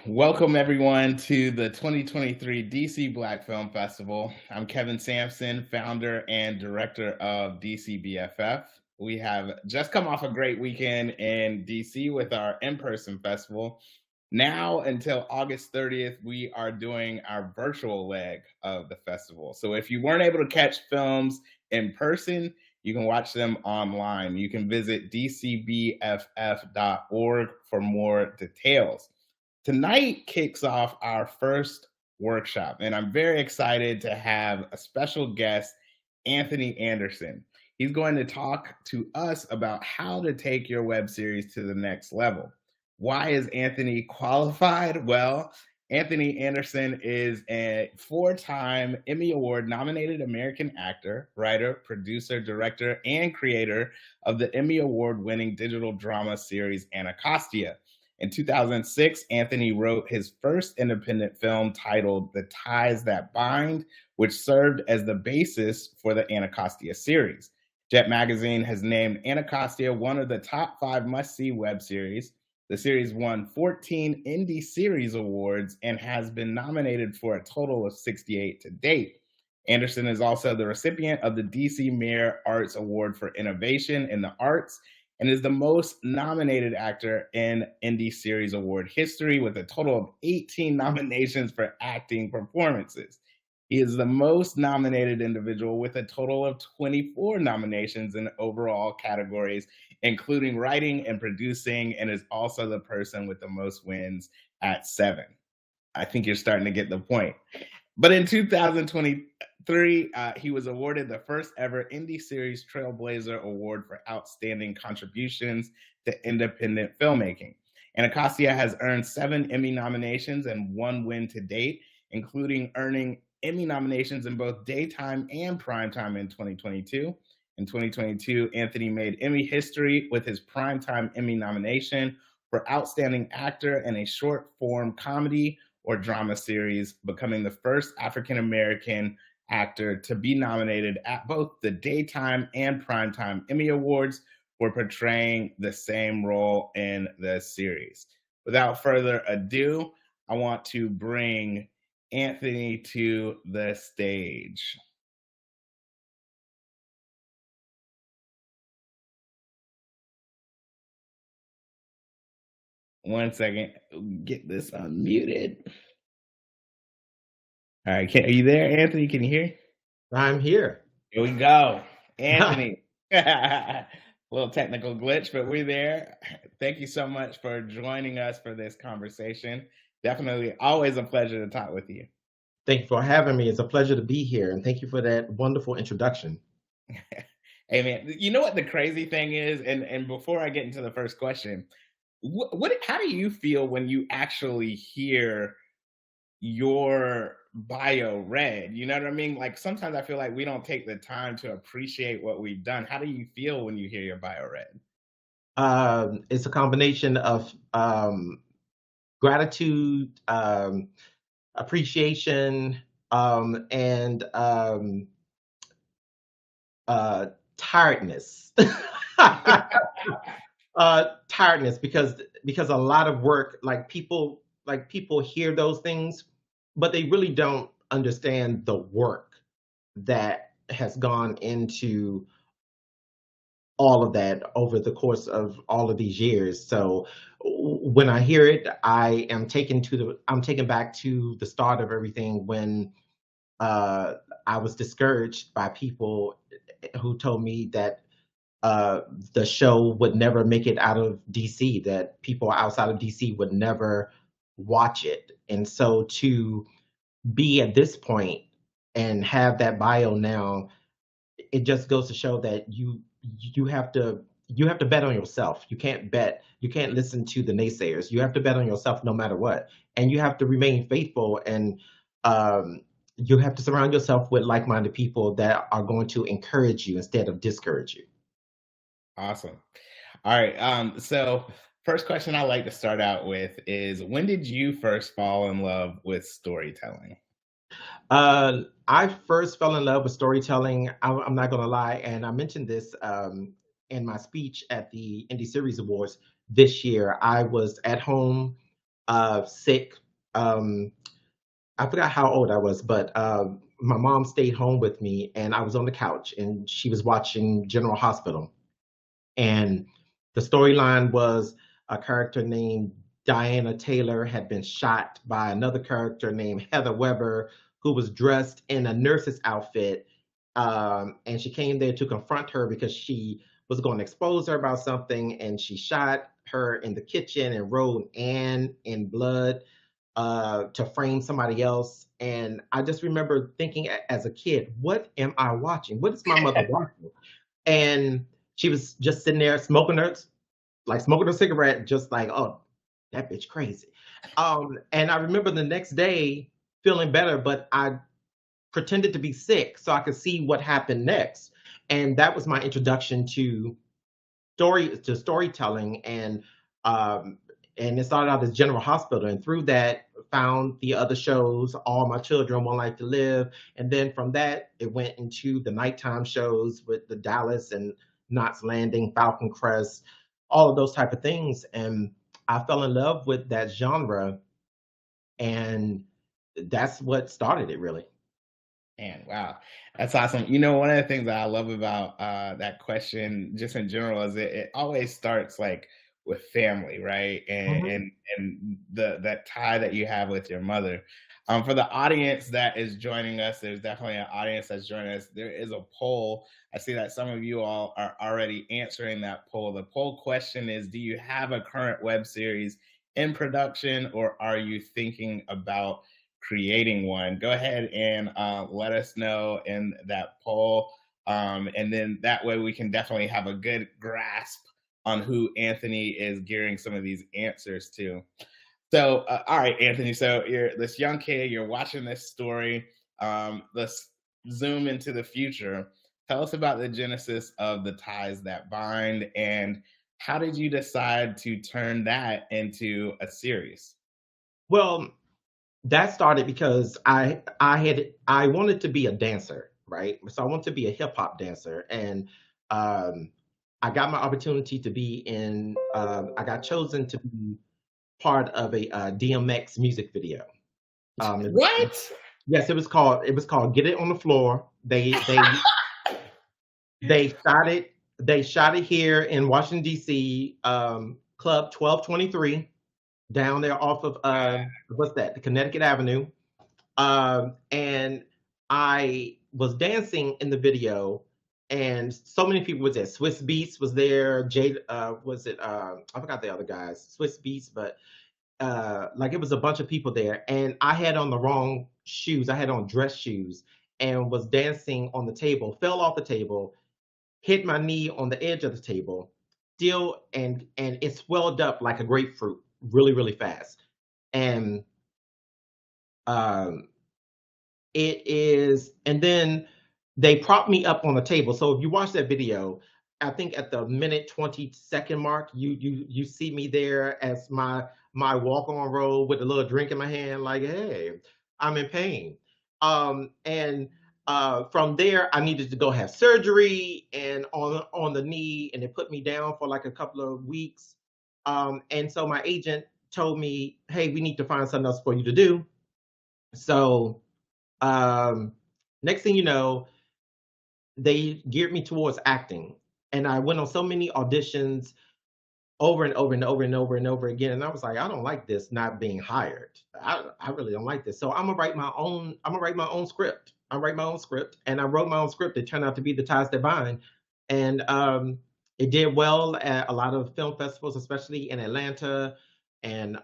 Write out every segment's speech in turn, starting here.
Welcome everyone to the 2023 DC Black Film Festival. I'm Kevin Sampson, founder and director of DCBFF. We have just come off a great weekend in DC with our in-person festival. Now until August 30th, we are doing our virtual leg of the festival. So if you weren't able to catch films in person, you can watch them online. You can visit dcbff.org for more details. Tonight kicks off our first workshop, and I'm very excited to have a special guest, Anthony Anderson. He's going to talk to us about how to take your web series to the next level. Why is Anthony qualified? Well, Anthony Anderson is a four-time Emmy Award nominated American actor, writer, producer, director, and creator of the Emmy Award-winning digital drama series Anacostia. In 2006, Anthony wrote his first independent film titled The Ties That Bind, which served as the basis for the Anacostia series. Jet Magazine has named Anacostia one of the top 5 must-see web series. The series won 14 Indie Series Awards and has been nominated for a total of 68 to date. Anderson is also the recipient of the DC Mayor Arts Award for Innovation in the Arts and is the most nominated actor in Indie Series Award history with a total of 18 nominations for acting performances. He is the most nominated individual with a total of 24 nominations in overall categories, including writing and producing, and is also the person with the most wins at 7. I think you're starting to get the point. But in 2023, he was awarded the first ever Indie Series Trailblazer Award for outstanding contributions to independent filmmaking. Anacostia has earned 7 Emmy nominations and 1 win to date, including earning Emmy nominations in both Daytime and Primetime in 2022. In 2022, Anthony made Emmy history with his Primetime Emmy nomination for Outstanding Actor in a Short Form Comedy or Drama Series, becoming the first African-American actor to be nominated at both the Daytime and Primetime Emmy Awards for portraying the same role in the series. Without further ado, I want to bring Anthony to the stage. One second, get this unmuted. All right, are you there, Anthony? Can you hear? I'm here. Here we go, Anthony. A little technical glitch, but we're there. Thank you so much for joining us for this conversation. Definitely always a pleasure to talk with you. Thank you for having me. It's a pleasure to be here, and thank you for that wonderful introduction. Hey, man, you know what the crazy thing is? And before I get into the first question, how do you feel when you actually hear your bio read? You know what I mean? Like sometimes I feel like we don't take the time to appreciate what we've done. How do you feel when you hear your bio read? It's a combination of gratitude, appreciation, and tiredness. Tiredness because a lot of work, like people hear those things, but they really don't understand the work that has gone into all of that over the course of all of these years. So when I hear it, I'm taken back to the start of everything when I was discouraged by people who told me that the show would never make it out of DC, that people outside of DC would never watch it. And so to be at this point and have that bio now, it just goes to show that you have to bet on yourself. You can't listen to the naysayers. You have to bet on yourself no matter what. And you have to remain faithful, and you have to surround yourself with like-minded people that are going to encourage you instead of discourage you. Awesome. All right. So first question I like to start out with is, when did you first fall in love with storytelling? I first fell in love with storytelling. I'm not going to lie, and I mentioned this in my speech at the Indie Series Awards this year. I was at home sick. Um, I forgot how old I was, but my mom stayed home with me, and I was on the couch, and she was watching General Hospital. And the storyline was a character named Diana Taylor had been shot by another character named Heather Weber, who was dressed in a nurse's outfit. And she came there to confront her because she was going to expose her about something. And she shot her in the kitchen and wrote Anne in blood to frame somebody else. And I just remember thinking as a kid, what am I watching? What is my mother watching? And she was just sitting there smoking a cigarette, just like, oh, that bitch crazy. And I remember the next day feeling better, but I pretended to be sick so I could see what happened next. And that was my introduction to storytelling, um and it started out as General Hospital, and through that found the other shows, All My Children, One Life to Live, and then from that it went into the nighttime shows with the Dallas and Knots Landing, Falcon Crest, all of those type of things, and I fell in love with that genre, and that's what started it really. Man, wow, that's awesome. You know, one of the things that I love about that question, just in general, is it always starts like with family, right? And Mhm. the that tie that you have with your mother. For the audience that is joining us, there's definitely an audience that's joining us. There is a poll. I see that some of you all are already answering that poll. The poll question is: do you have a current web series in production, or are you thinking about creating one? Go ahead and let us know in that poll. And then that way we can definitely have a good grasp on who Anthony is gearing some of these answers to. So, all right, Anthony. So you're this young kid. You're watching this story. Let's zoom into the future. Tell us about the genesis of the ties that bind, and how did you decide to turn that into a series? Well, that started because I wanted to be a dancer, right? So I wanted to be a hip hop dancer, and um, I got my opportunity to be in. I got chosen to be part of a DMX music video. It was, What? yes, it was called "Get It on the Floor." They shot it here in Washington D.C. Club 1223 down there off of what's that? The Connecticut Avenue. And I was dancing in the video, and so many people was there. Swiss Beats was there. Jade, was it? I forgot the other guys. Swiss Beats, but like it was a bunch of people there, and I had on the wrong shoes. I had on dress shoes, and was dancing on the table. Fell off the table, hit my knee on the edge of the table, still, and it swelled up like a grapefruit, really, really fast, and um it is, and then they propped me up on the table. So if you watch that video, I think at the minute 20-second mark, you see me there as my walk on roll with a little drink in my hand, like, hey, I'm in pain. And from there, I needed to go have surgery and on the knee, and it put me down for like a couple of weeks. And so my agent told me, hey, we need to find something else for you to do. So um, next thing you know, they geared me towards acting. And I went on so many auditions over and over and over and over and over again. And I was like, I don't like this not being hired. I really don't like this. So I'm gonna write my own script. I write my own script. And I wrote my own script. It turned out to be The Ties That Bind. And it did well at a lot of film festivals, especially in Atlanta and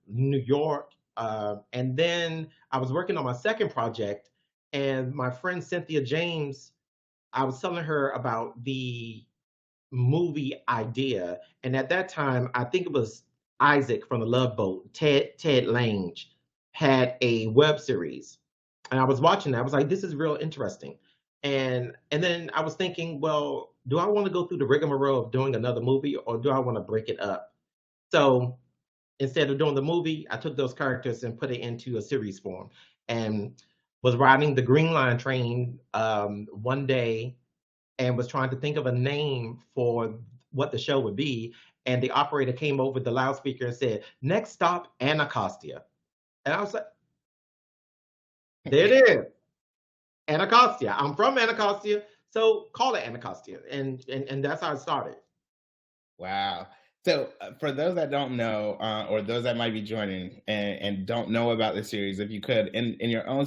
New York. And then I was working on my second project, and my friend Cynthia James, I was telling her about the movie idea. And at that time, I think it was Isaac from the Love Boat, Ted Lange, had a web series. And I was watching that. I was like, this is real interesting. And then I was thinking, well, do I want to go through the rigmarole of doing another movie, or do I want to break it up? So instead of doing the movie, I took those characters and put it into a series form, and was riding the Green Line train one day, and was trying to think of a name for what the show would be. and the operator came over the loudspeaker and said, "Next stop, Anacostia." And I was like, "There it is, Anacostia. I'm from Anacostia, so call it Anacostia." And that's how it started. Wow. So, for those that don't know, or those that might be joining and don't know about the series, if you could, in your own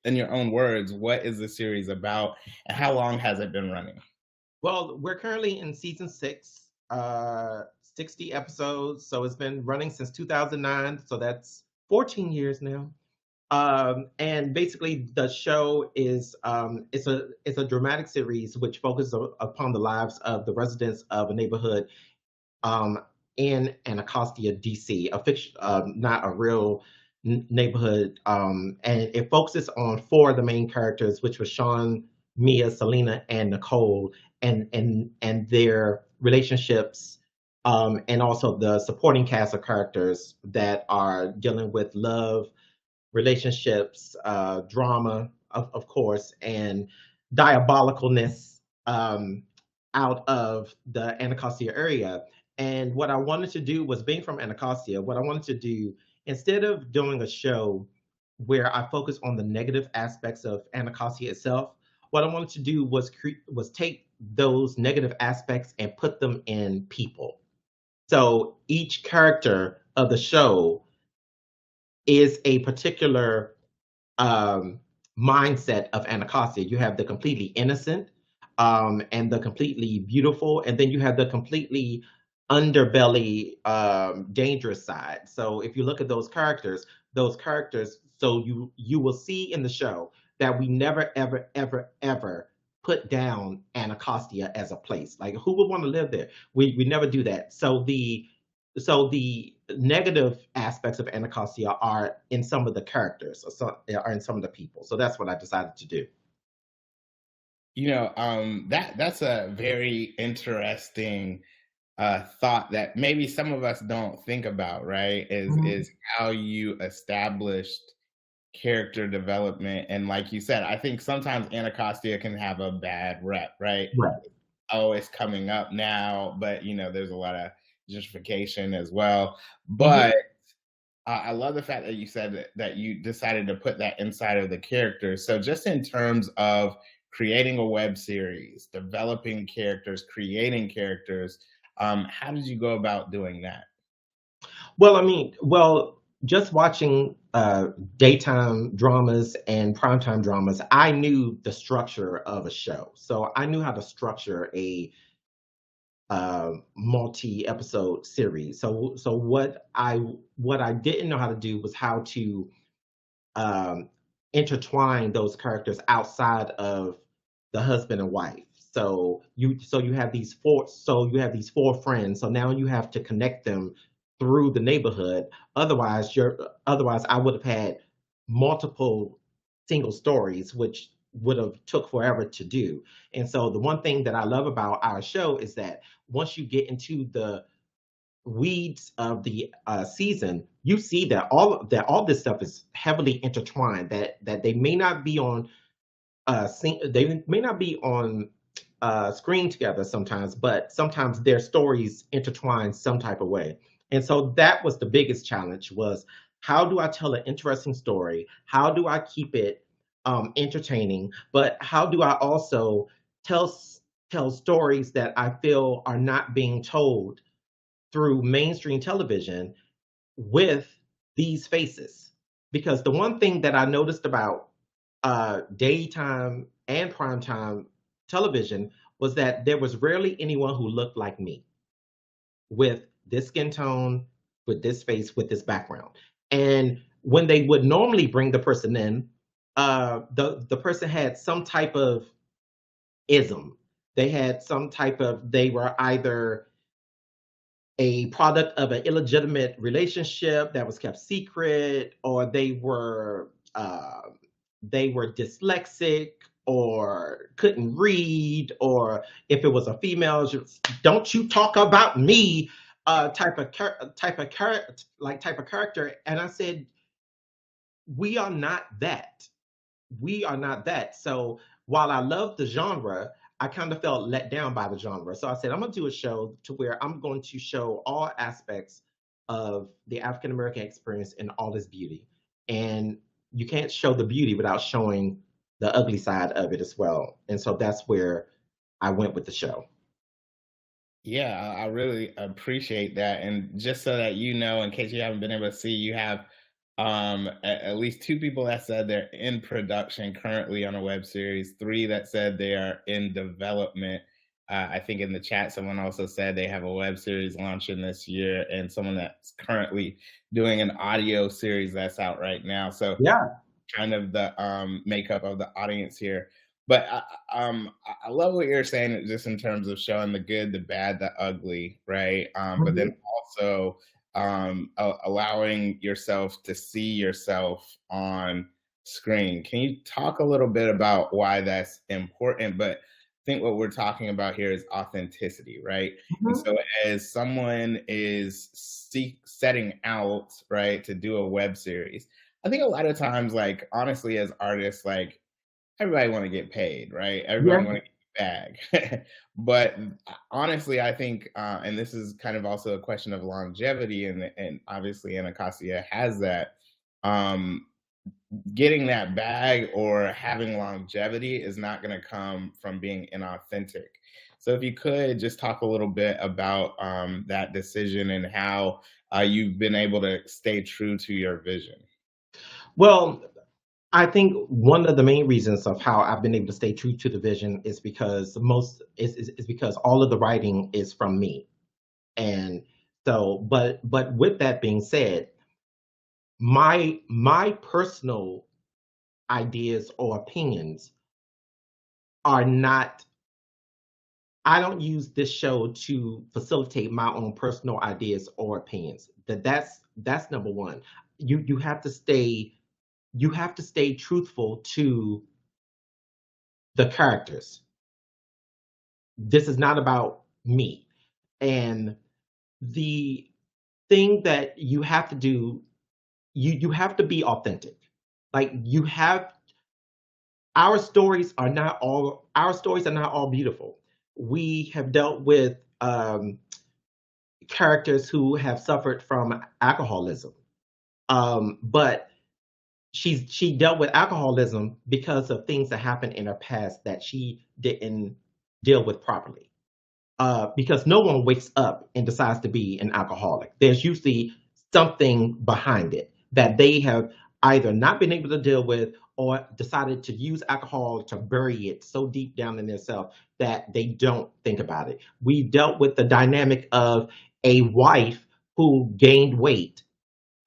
in your own words, what is the series about, and how long has it been running? Well, we're currently in season 6, 60 episodes. So it's been running since 2009. So that's 14 years now. And basically, the show is it's a dramatic series which focuses upon the lives of the residents of a neighborhood um, in Anacostia, DC, a fiction, not a real neighborhood, and it focuses on 4 of the main characters, which was Sean, Mia, Selena, and Nicole, and their relationships, and also the supporting cast of characters that are dealing with love, relationships, drama, of course, and diabolicalness out of the Anacostia area. And what I wanted to do was, being from Anacostia, what I wanted to do, instead of doing a show where I focus on the negative aspects of Anacostia itself, what I wanted to do was take those negative aspects and put them in people. So each character of the show is a particular um, mindset of Anacostia. You have the completely innocent, and the completely beautiful, and then you have the completely underbelly, dangerous side. So if you look at those characters, so you will see in the show that we never ever ever ever put down Anacostia as a place. Like, who would want to live there? We never do that. So the negative aspects of Anacostia are in some of the characters, or so, are in some of the people. So that's what I decided to do. That's a very interesting thought that maybe some of us don't think about, right? Mhm. Is how you established character development, and like you said, I think sometimes Anacostia can have a bad rep, right? Right. Oh, it's coming up now, but there's a lot of justification as well. Mhm. But I love the fact that you said that you decided to put that inside of the characters. So, just in terms of creating a web series, developing characters, creating characters, how did you go about doing that? Well, I mean, just watching daytime dramas and primetime dramas, I knew the structure of a show. So I knew how to structure a multi-episode series. So what I didn't know how to do was how to um, intertwine those characters outside of the husband and wife. So you have these four friends. So now you have to connect them through the neighborhood. Otherwise I would have had multiple single stories, which would have took forever to do. And so the one thing that I love about our show is that once you get into the weeds of the season, you see that all this stuff is heavily intertwined. That they may not be on they may not be on screen together sometimes, but sometimes their stories intertwine some type of way. And so that was the biggest challenge: was how do I tell an interesting story? How do I keep it entertaining? But how do I also tell tell stories that I feel are not being told through mainstream television with these faces? Because the one thing that I noticed about daytime and primetime television was that there was rarely anyone who looked like me, with this skin tone, with this face, with this background. And when they would normally bring the person in, the person had some type of ism. They were either a product of an illegitimate relationship that was kept secret, or they were dyslexic or couldn't read, or if it was a female, just, "Don't you talk about me," type of character. And I said, we are not that. We are not that. So while I love the genre, I kind of felt let down by the genre. So I said, I'm going to do a show to where I'm going to show all aspects of the African American experience in all its beauty. And you can't show the beauty without showing the ugly side of it as well. And so that's where I went with the show. Yeah, I really appreciate that. And just so that you know, in case you haven't been able to see, you have at least two people that said they're in production currently on a web series, three that said they are in development. I think in the chat, someone also said they have a web series launching this year, and someone that's currently doing an audio series that's out right now. So Yeah. kind of the makeup of the audience here. But I love what you're saying, just in terms of showing the good, the bad, the ugly, right? But then Mhm. also allowing yourself to see yourself on screen. Can you talk a little bit about why that's important? But I think what we're talking about here is authenticity, right? And Mhm. so, as someone is setting out, right, to do a web series, I think a lot of times, like, honestly, as artists, like, everybody want to get paid, right? Everybody Yeah. want to get the bag. But honestly, I think, and this is kind of also a question of longevity, and obviously Anacostia has that. Um, Getting that bag or having longevity is not going to come from being inauthentic. So if you could just talk a little bit about that decision and how you've been able to stay true to your vision. Well, I think one of the main reasons of how I've been able to stay true to the vision is because is because all of the writing is from me. And so, but with that being said, my personal ideas or opinions are not, I don't use this show to facilitate my own personal ideas or opinions. That's number one. You have to stay, you have to stay truthful to the characters. This is not about me. And the thing that you have to do, you have to be authentic. Like you have, our stories are not all beautiful. We have dealt with characters who have suffered from alcoholism. But she dealt with alcoholism because of things that happened in her past that she didn't deal with properly. Because no one wakes up and decides to be an alcoholic. There's usually something behind it that they have either not been able to deal with or decided to use alcohol to bury it so deep down in themselves that they don't think about it. We dealt with the dynamic of a wife who gained weight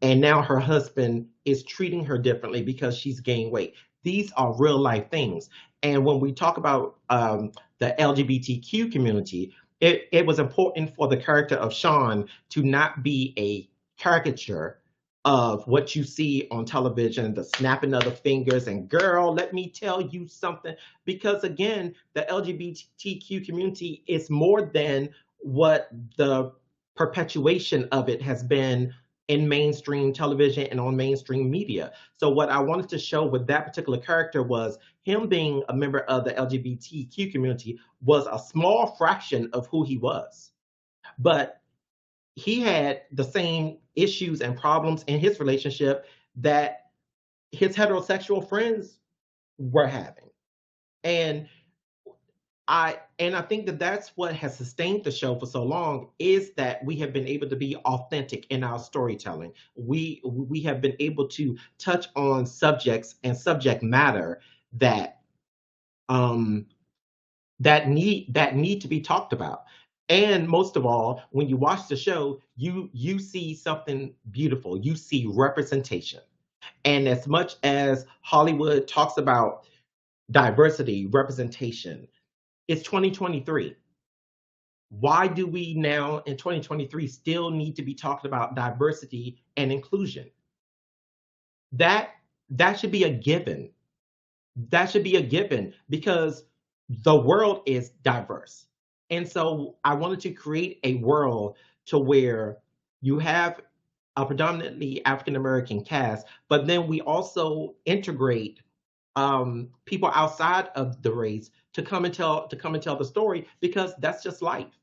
and now her husband is treating her differently because she's gained weight. These are real life things. And when we talk about the LGBTQ community, it was important for the character of Sean to not be a caricature of what you see on television, the snapping of the fingers, and girl, let me tell you something. Because again, the LGBTQ community is more than what the perpetuation of it has been in mainstream television and on mainstream media. So what I wanted to show with that particular character was him being a member of the LGBTQ community was a small fraction of who he was. But he had the same issues and problems in his relationship that his heterosexual friends were having. And I think that that's what has sustained the show for so long is that we have been able to be authentic in our storytelling. We have been able to touch on subjects and subject matter that um that need to be talked about. And most of all, when you watch the show, you see something beautiful. You see representation. And as much as Hollywood talks about diversity, representation, it's 2023. Why do we now in 2023 still need to be talking about diversity and inclusion? That that should be a given. That should be a given because the world is diverse. And so I wanted to create a world to where you have a predominantly African American cast, but then we also integrate people outside of the race to come and tell the story, because that's just life.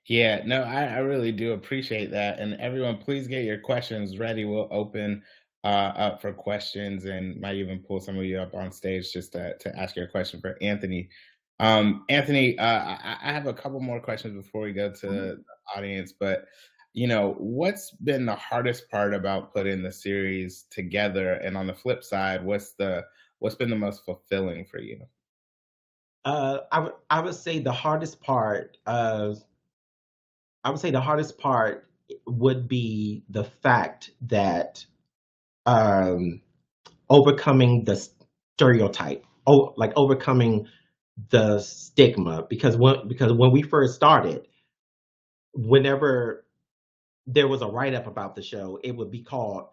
Yeah, no, I really do appreciate that. And everyone, please get your questions ready. We'll open up for questions and might even pull some of you up on stage just to ask your question for Anthony. Anthony, I have a couple more questions before we go to Mhm. the audience, but what's been the hardest part about putting the series together? And on the flip side, what's been the most fulfilling for you? I would say the hardest part. I would say the hardest part would be the fact that um, overcoming the stereotype, like overcoming the stigma, because when we first started, whenever there was a write up about the show, it would be called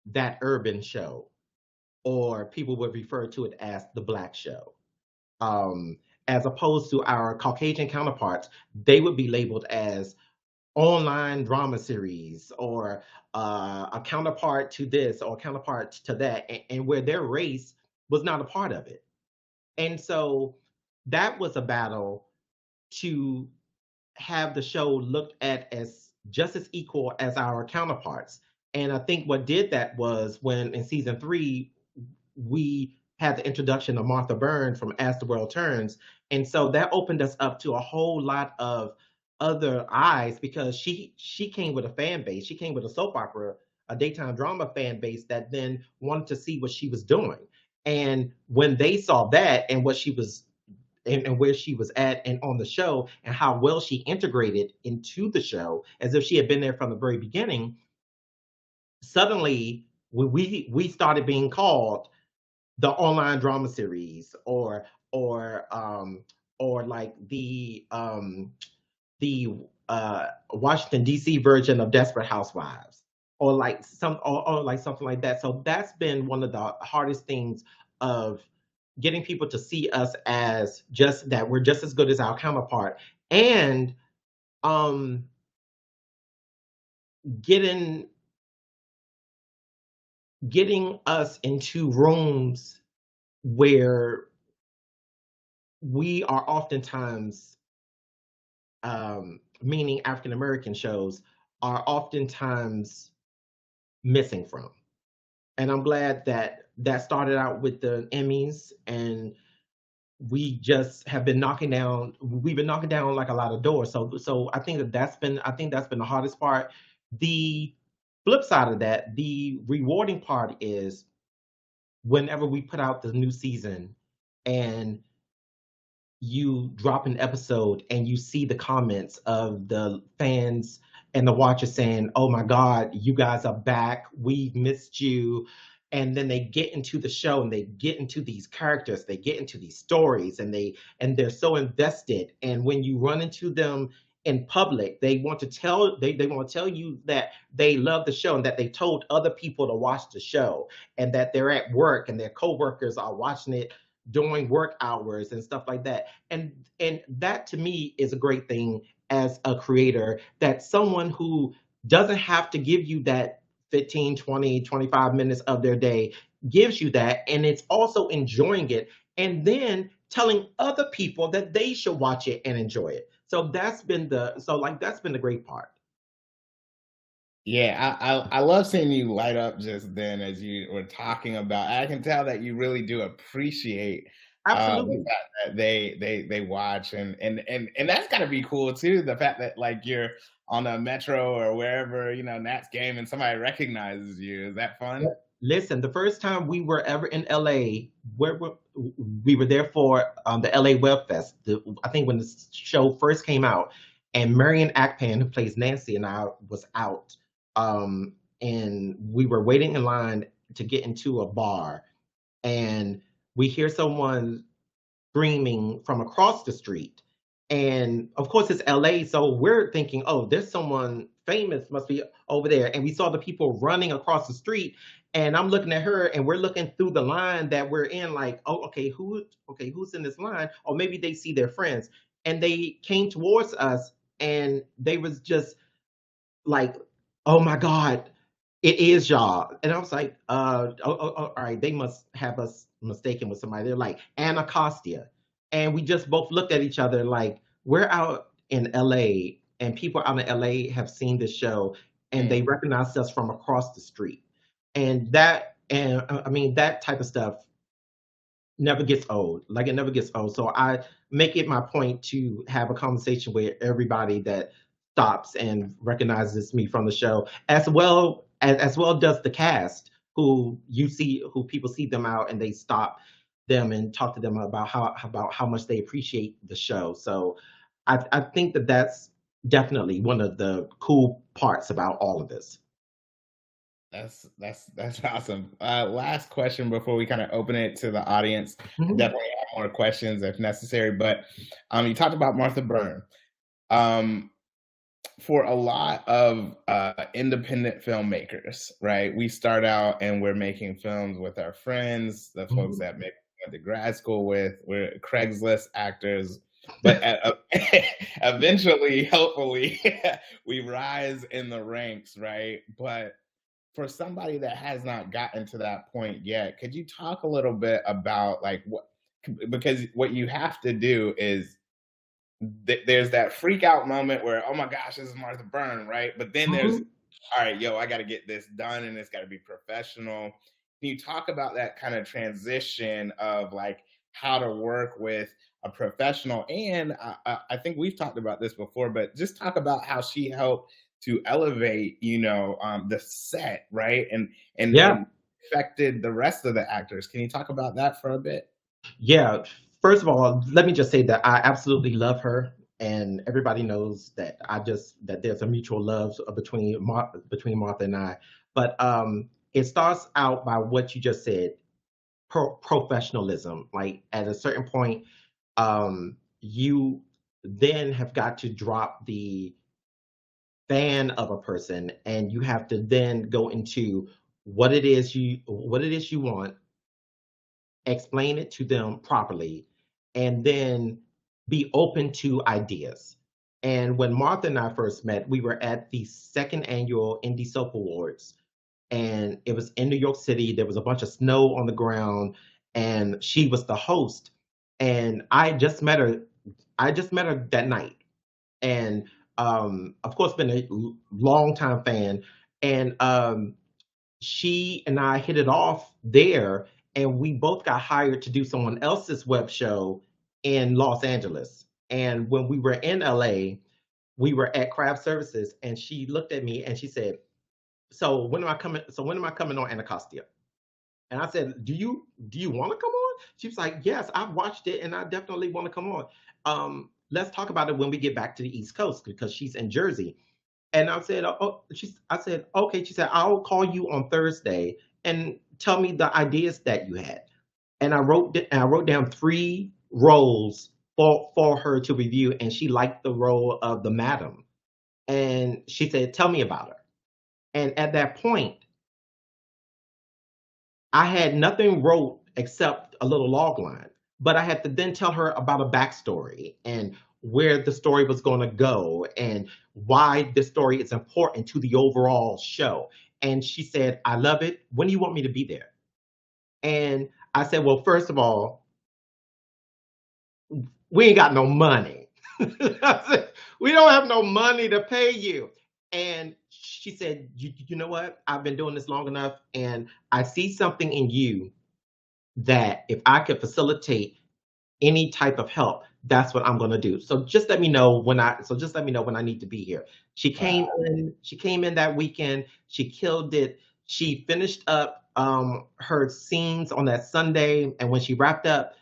That Urban Show, or people would refer to it as the Black Show. Um, as opposed to our Caucasian counterparts, they would be labeled as online drama series, or a counterpart to this or a counterpart to that, and where their race was not a part of it. And so that was a battle to have the show looked at as just as equal as our counterparts. And I think what did that was when in season 3 we had the introduction of Martha Byrne from As the World Turns. And so that opened us up to a whole lot of other eyes, because she came with a fan base. She came with a soap opera, a daytime drama fan base that then wanted to see what she was doing. And when they saw that and what she was and where she was at and on the show, and how well she integrated into the show as if she had been there from the very beginning, suddenly when we started being called the online drama series, or like the Washington D.C. version of Desperate Housewives, or like something like that. So that's been one of the hardest things of getting people to see us as just that we're just as good as our counterpart, and um getting getting us into rooms where we are oftentimes, meaning African American shows, are oftentimes missing from. And I'm glad that that started out with the Emmys, and we've been knocking down like a lot of doors. So I think that's been the hardest part. The flip side of that, the rewarding part, is whenever we put out the new season and you drop an episode and you see the comments of the fans and the watchers saying, "Oh my God, you guys are back. We've missed you." And then they get into the show and they get into these characters, they get into these stories, and they're so invested. And when you run into them in public, they want to tell you that they love the show and that they told other people to watch the show, and that they're at work and their coworkers are watching it during work hours and stuff like that. And that to me is a great thing as a creator, that someone who doesn't have to give you that 15, 20, 25 minutes of their day gives you that, and it's also enjoying it, and then telling other people that they should watch it and enjoy it. So that's been the great part. Yeah, I love seeing you light up just then as you were talking about. I can tell that you really do appreciate the Absolutely. fact that they watch, and that's gotta be cool too. The fact that like you're on a metro or wherever, Nats game and somebody recognizes you. Is that fun? Yep. Listen, the first time we were ever in LA, we were there for the LA Web Fest. I think when the show first came out, and Marion Akpan, who plays Nancy, and I was out, and we were waiting in line to get into a bar, and we hear someone screaming from across the street. And of course, it's LA. So we're thinking, oh, there's someone famous must be over there. And we saw the people running across the street. And I'm looking at her, and we're looking through the line that we're in, like, oh, okay, who's in this line? Or maybe they see their friends. And they came towards us, and they was just like, oh my God, It is y'all. And I was like, all right, they must have us mistaken with somebody. They're like, Anacostia. And we just both looked at each other like, we're out in LA, and people out in LA have seen this show, and they Mm. recognized us from across the street. And I mean, that type of stuff never gets old. Like, it never gets old. So I make it my point to have a conversation with everybody that stops and recognizes me from the show, as well does the cast, who people see them out and they stop them and talk to them about how much they appreciate the show. So I think that that's definitely one of the cool parts about all of this. That's awesome. Last question before we kind of open it to the audience. I Mhm, definitely have more questions if necessary, but you talked about Martha Byrne. Um, for a lot of independent filmmakers, right? We start out and we're making films with our friends, the folks mhm. that maybe went to grad school with, we're Craigslist actors, but eventually, hopefully, we rise in the ranks, right? But for somebody that has not gotten to that point yet, could you talk a little bit about like what, because what you have to do is there's that freak out moment where, oh my gosh, this is Martha Byrne, right? But then there's, Mhm. all right, yo, I got to get this done and it's got to be professional. Can you talk about that kind of transition of like how to work with a professional? And I think we've talked about this before, but just talk about how she helped to elevate, the set, right? Yeah. And affected the rest of the actors. Can you talk about that for a bit? Yeah. First of all, let me just say that I absolutely love her, and everybody knows that that there's a mutual love between Martha and I. But it starts out by what you just said, professionalism. Like, at a certain point, you then have got to drop the fan of a person, and you have to then go into what it is you want, explain it to them properly, and then be open to ideas. And when Martha and I first met, we were at the second annual Indie Soap Awards, and it was in New York City. There was a bunch of snow on the ground, and she was the host. And I just met her. I just met her that night, and of course, been a long time fan. And she and I hit it off there, and we both got hired to do someone else's web show in Los Angeles. And when we were in LA, we were at Craft Services, and she looked at me and she said, "So when am I coming? So when am I coming on Anacostia?" And I said, "Do you want to come on?" She was like, "Yes, I've watched it, and I definitely want to come on. Let's talk about it when we get back to the East Coast because she's in Jersey." And I said, I said, okay. She said, "I'll call you on Thursday and tell me the ideas that you had." And I wrote down three roles for her to review, and she liked the role of the madam. And she said, "Tell me about her." And at that point, I had nothing wrote except a little log line, but I had to then tell her about a backstory and where the story was going to go and why this story is important to the overall show. And she said, "I love it. When do you want me to be there?" And I said, "Well, first of all, we ain't got no money." I said, "We don't have no money to pay you." And she said, "You know what? I've been doing this long enough, and I see something in you that if I could facilitate any type of help, that's what I'm gonna do. So just let me know when I need to be here." Wow. She came in that weekend, she killed it. She finished up her scenes on that Sunday, and when she wrapped up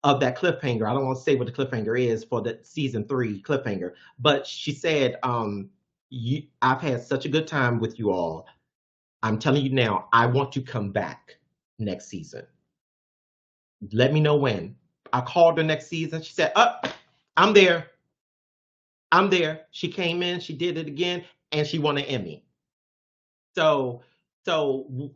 of that cliffhanger, I don't want to say what the cliffhanger is for the season 3 cliffhanger, but she said, I've had such a good time with you all. I'm telling you now, I want to come back next season. Let me know when." I called her next season. She said, I'm there. I'm there." She came in, she did it again, and she won an Emmy. So, so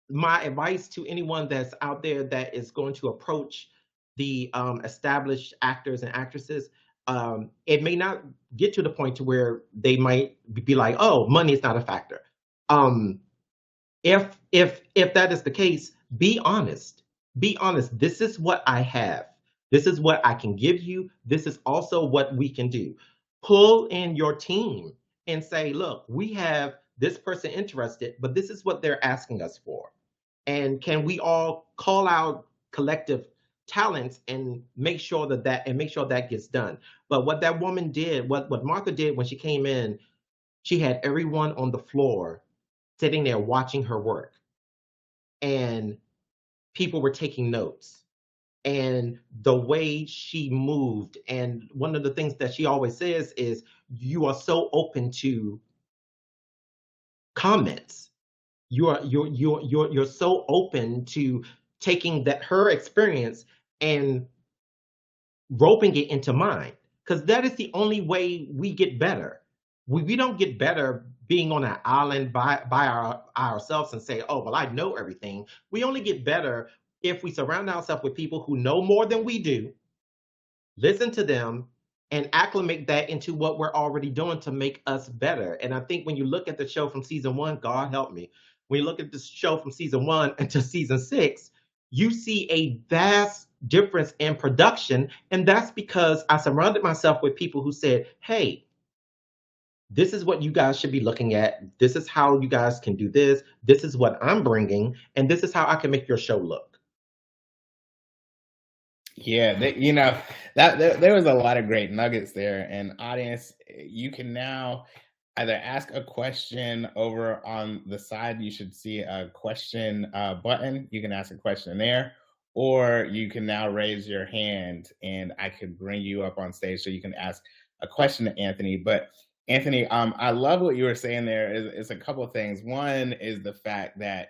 my advice to anyone that's out there that is going to approach the established actors and actresses, it may not get to the point to where they might be like, "Oh, money is not a factor." If that is the case, be honest. Be honest. This is what I have. This is what I can give you. This is also what we can do. Pull in your team and say, look, we have this person interested, but this is what they're asking us for. And can we all call out collective talents and make sure that gets done? But what that woman did, what Martha did when she came in, she had everyone on the floor sitting there watching her work, and people were taking notes, and the way she moved. And one of the things that she always says is, you are so open to comments. You're so open to taking that her experience and roping it into mine, because that is the only way we get better. We don't get better being on an island by ourselves and say, oh, well, I know everything. We only get better if we surround ourselves with people who know more than we do, listen to them, and acclimate that into what we're already doing to make us better. And I think when you look at the show from season one, God help me, when you look at the show from season one into season six, you see a vast difference in production. And that's because I surrounded myself with people who said, hey, this is what you guys should be looking at. This is how you guys can do this. This is what I'm bringing. And this is how I can make your show look. Yeah, that there was a lot of great nuggets there. And audience, you can now either ask a question over on the side. You should see a question button. You can ask a question there, or you can now raise your hand, and I could bring you up on stage so you can ask a question to Anthony. But Anthony, I love what you were saying there. Is a couple of things. One is the fact that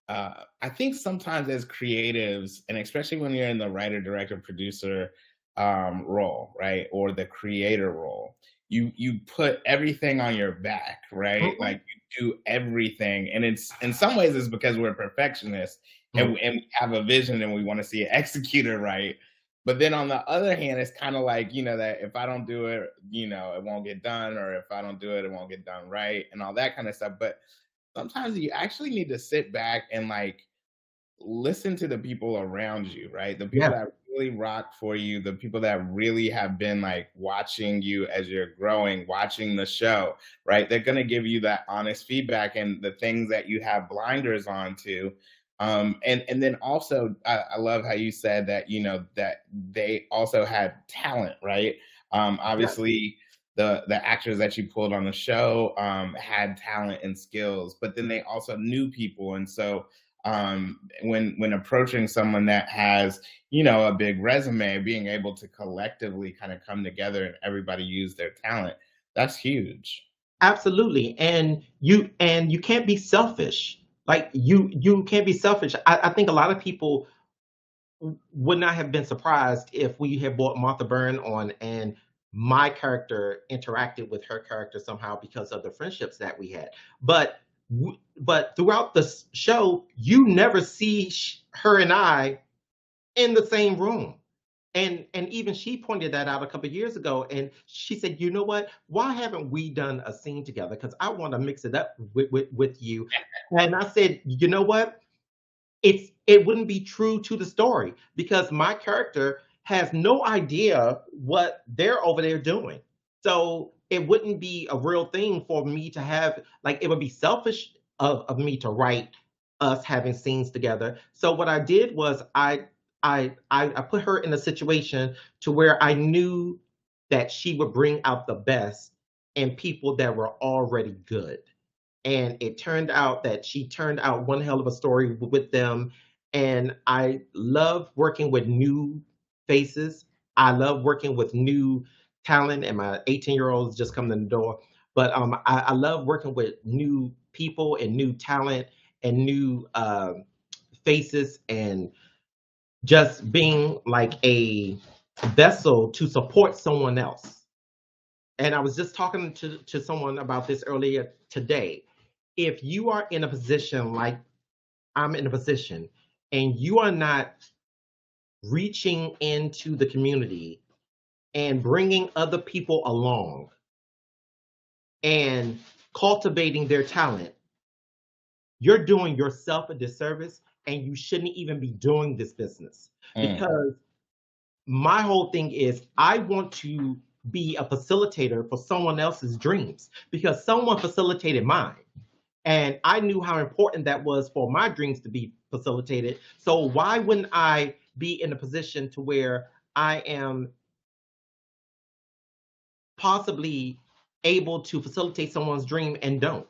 I think sometimes as creatives, and especially when you're in the writer, director, producer role, right, or the creator role, you put everything on your back, right? Mhm, Like you do everything, and it's in some ways it's because we're perfectionists and mhm. we have a vision and we want to see it executed right. But then on the other hand, it's kind of like that if I don't do it, it won't get done, or if I don't do it, it won't get done right, and all that kind of stuff. But sometimes you actually need to sit back and like listen to the people around you, right? The people Yeah, that really rock for you, the people that really have been like watching you as you're growing, watching the show, right? They're going to give you that honest feedback and the things that you have blinders on to. And then also, I love how you said that that they also had talent, right? yeah, Obviously, the actors that you pulled on the show had talent and skills, but then they also knew people, and so when approaching someone that has a big resume, being able to collectively kind of come together and everybody use their talent, that's huge. absolutely. And you can't be selfish. Like you can't be selfish. I think a lot of people would not have been surprised if we had brought Martha Byrne on and my character interacted with her character somehow because of the friendships that we had. But throughout the show, you never see her and I in the same room. And even she pointed that out a couple of years ago, and she said, you know what, why haven't we done a scene together, because I want to mix it up with you. And I said, you know what, it wouldn't be true to the story because my character has no idea what they're over there doing. So it wouldn't be a real thing for me to have, like, it would be selfish of me to write us having scenes together. So what I did was I put her in a situation to where I knew that she would bring out the best in people that were already good. And it turned out that she turned out one hell of a story with them. And I love working with new faces. I love working with new talent, and my 18-year-old is just coming in the door. But I love working with new people and new talent and new faces, and just being like a vessel to support someone else. And I was just talking to someone about this earlier today. If you are in a position like I'm in a position, and you are not reaching into the community and bringing other people along and cultivating their talent, you're doing yourself a disservice and you shouldn't even be doing this business. Mm. Because my whole thing is I want to be a facilitator for someone else's dreams because someone facilitated mine. And I knew how important that was for my dreams to be facilitated. So why wouldn't I be in a position to where I am possibly able to facilitate someone's dream and don't?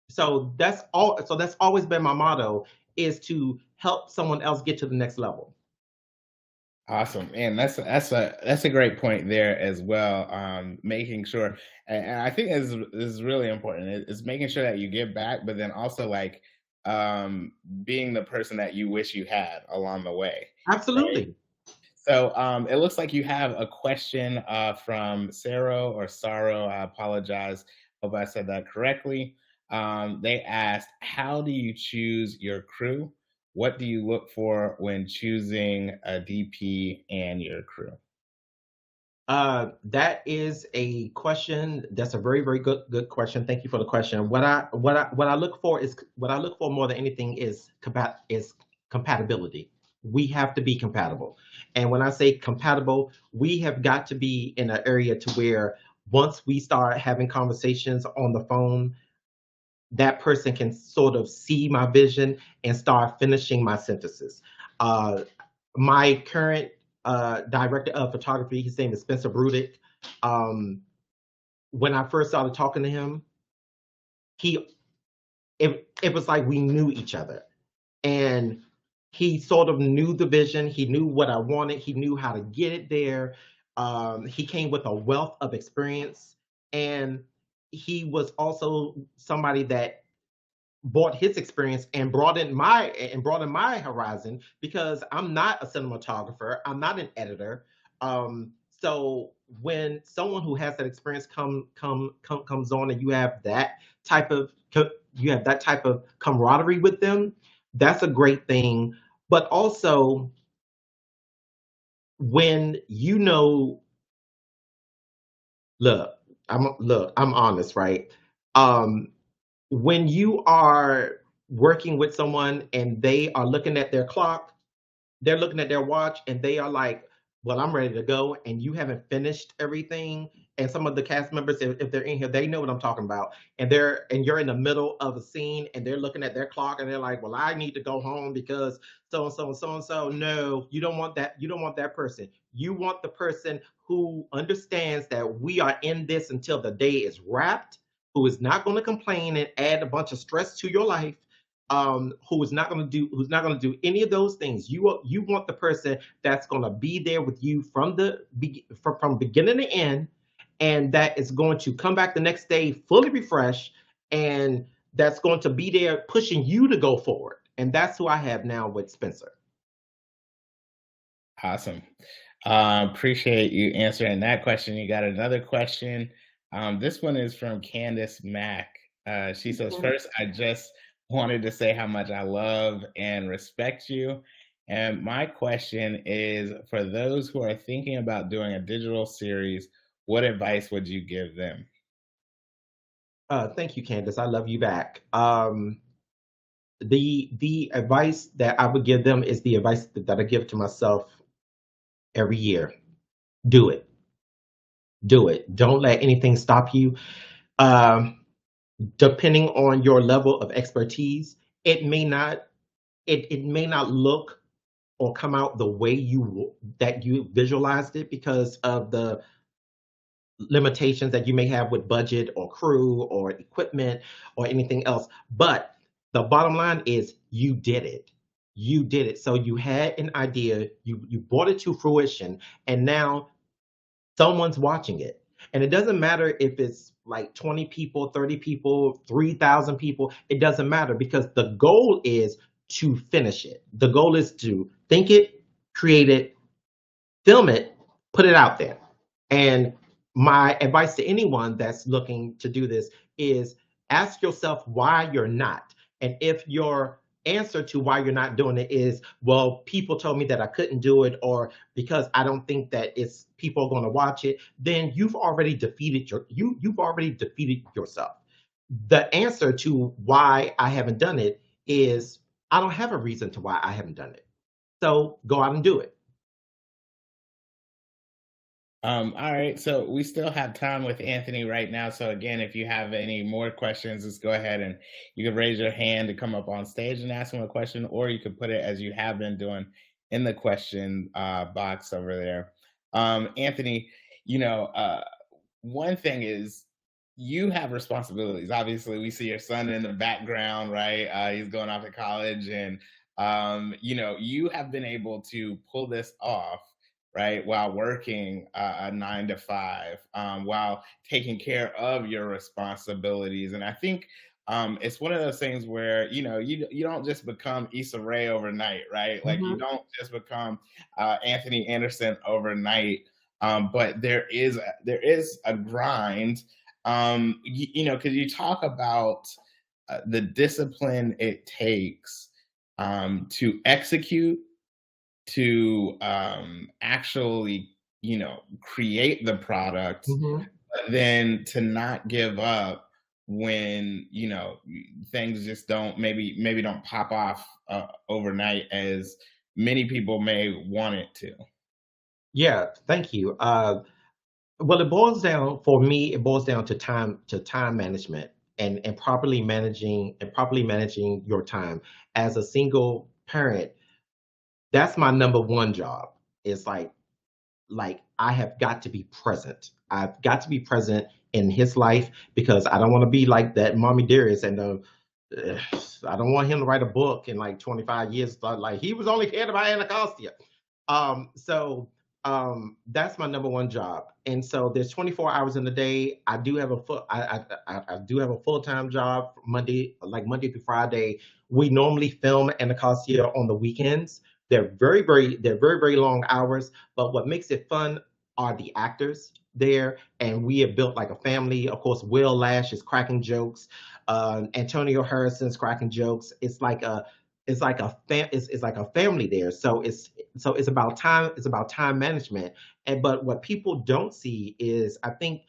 So that's all. So that's always been my motto, is to help someone else get to the next level. Awesome, and that's a great point there as well. Making sure, and I think this is really important. Is making sure that you give back, but then also like being the person that you wish you had along the way. Right. Absolutely. So it looks like you have a question from Sarah or Sorrow. I apologize. Hope I said that correctly. They asked, "How do you choose your crew? What do you look for when choosing a DP and your crew?" That is a question. That's a very, very good question. Thank you for the question. What I look for is what I look for more than anything is compatibility. We have to be compatible, and when I say compatible, we have got to be in an area to where once we start having conversations on the phone, that person can sort of see my vision and start finishing my sentences. Uh, my current director of photography, his name is Spencer Brudick. Um, when I first started talking to him, he it was like we knew each other, and he sort of knew the vision. He knew what I wanted. He knew how to get it there. He came with a wealth of experience, and he was also somebody that bought his experience and broadened my horizon because I'm not a cinematographer, I'm not an editor. So when someone who has that experience comes on and type of you have that type of camaraderie with them, that's a great thing. But also when you know, look, I'm honest, right? Um, when you are working with someone and they are looking at their clock, they're looking at their watch and they are like, well, I'm ready to go. And you haven't finished everything. And some of the cast members, if they're in here, they know what I'm talking about. And you're in the middle of a scene and they're looking at their clock and they're like, well, I need to go home because so and so and so and so. No, you don't want that. You don't want that person. You want the person who understands that we are in this until the day is wrapped, who is not going to complain and add a bunch of stress to your life, who's not going to do any of those things. You want the person that's going to be there with you from beginning to end, and that is going to come back the next day fully refreshed, and that's going to be there pushing you to go forward. And that's who I have now with Spencer. Awesome. Appreciate you answering that question. You got another question. This one is from Candace Mack. She says, Mhm. "First, I just wanted to say how much I love and respect you. And my question is for those who are thinking about doing a digital series, what advice would you give them?" Thank you, Candace. I love you back. The advice that I would give them is the advice that I give to myself every year. Do it. Do it. Don't let anything stop you. Um, Depending on your level of expertise, it may not look or come out the way you visualized it because of the limitations that you may have with budget or crew or equipment or anything else. But the bottom line is you did it. You did it. So you had an idea, you brought it to fruition, and now someone's watching it. And it doesn't matter if it's like 20 people, 30 people, 3,000 people. It doesn't matter because the goal is to finish it. The goal is to think it, create it, film it, put it out there. And my advice to anyone that's looking to do this is ask yourself why you're not. And if your answer to why you're not doing it is, well, people told me that I couldn't do it, or because I don't think that it's people are going to watch it, then you've already defeated yourself. the answer to why I haven't done it is I don't have a reason to why I haven't done it. So go out and do it. All right, so we still have time with Anthony right now. So again, if you have any more questions, just go ahead and you can raise your hand to come up on stage and ask him a question, or you could put it as you have been doing in the question box over there. Anthony, you know, one thing is you have responsibilities. Obviously, we see your son in the background, right? He's going off to college, and you have been able to pull this off, right, while working a 9 to 5, while taking care of your responsibilities. And I think it's one of those things where you don't just become Issa Rae overnight, right? Like you Mhm, don't just become Anthony Anderson overnight. But there is a grind, because you talk about the discipline it takes to execute, to actually, create the product, mhm. but then to not give up when things just don't maybe don't pop off overnight as many people may want it to. Yeah, thank you. Well, it boils down for me. It boils down to time management and properly managing your time as a single parent. That's my number one job. It's like I have got to be present. I've got to be present in his life because I don't want to be like that mommy dearest and I don't want him to write a book in like 25 years like he was only cared about Anacostia. So that's my number one job. And so there's 24 hours in the day. I do have a full I do have a full-time job Monday through Friday. We normally film Anacostia on the weekends. They're very long hours, but what makes it fun are the actors there, and we have built like a family. Of course, Will Lash is cracking jokes, Antonio Harrison's cracking jokes. It's like a family there. So it's about time. It's about time management. And but what people don't see is, I think,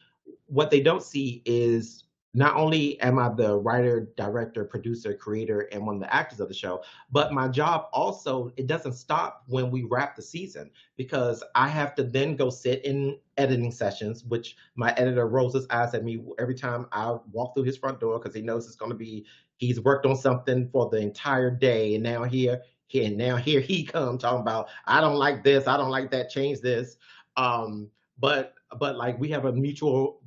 what they don't see is not only am I the writer, director, producer, creator, and one of the actors of the show, but my job also, it doesn't stop when we wrap the season because I have to then go sit in editing sessions, which my editor rolls his eyes at me every time I walk through his front door because he knows it's going to be he's worked on something for the entire day, and now here he come talking about I don't like this, I don't like that, change this. Um, but like we have a mutual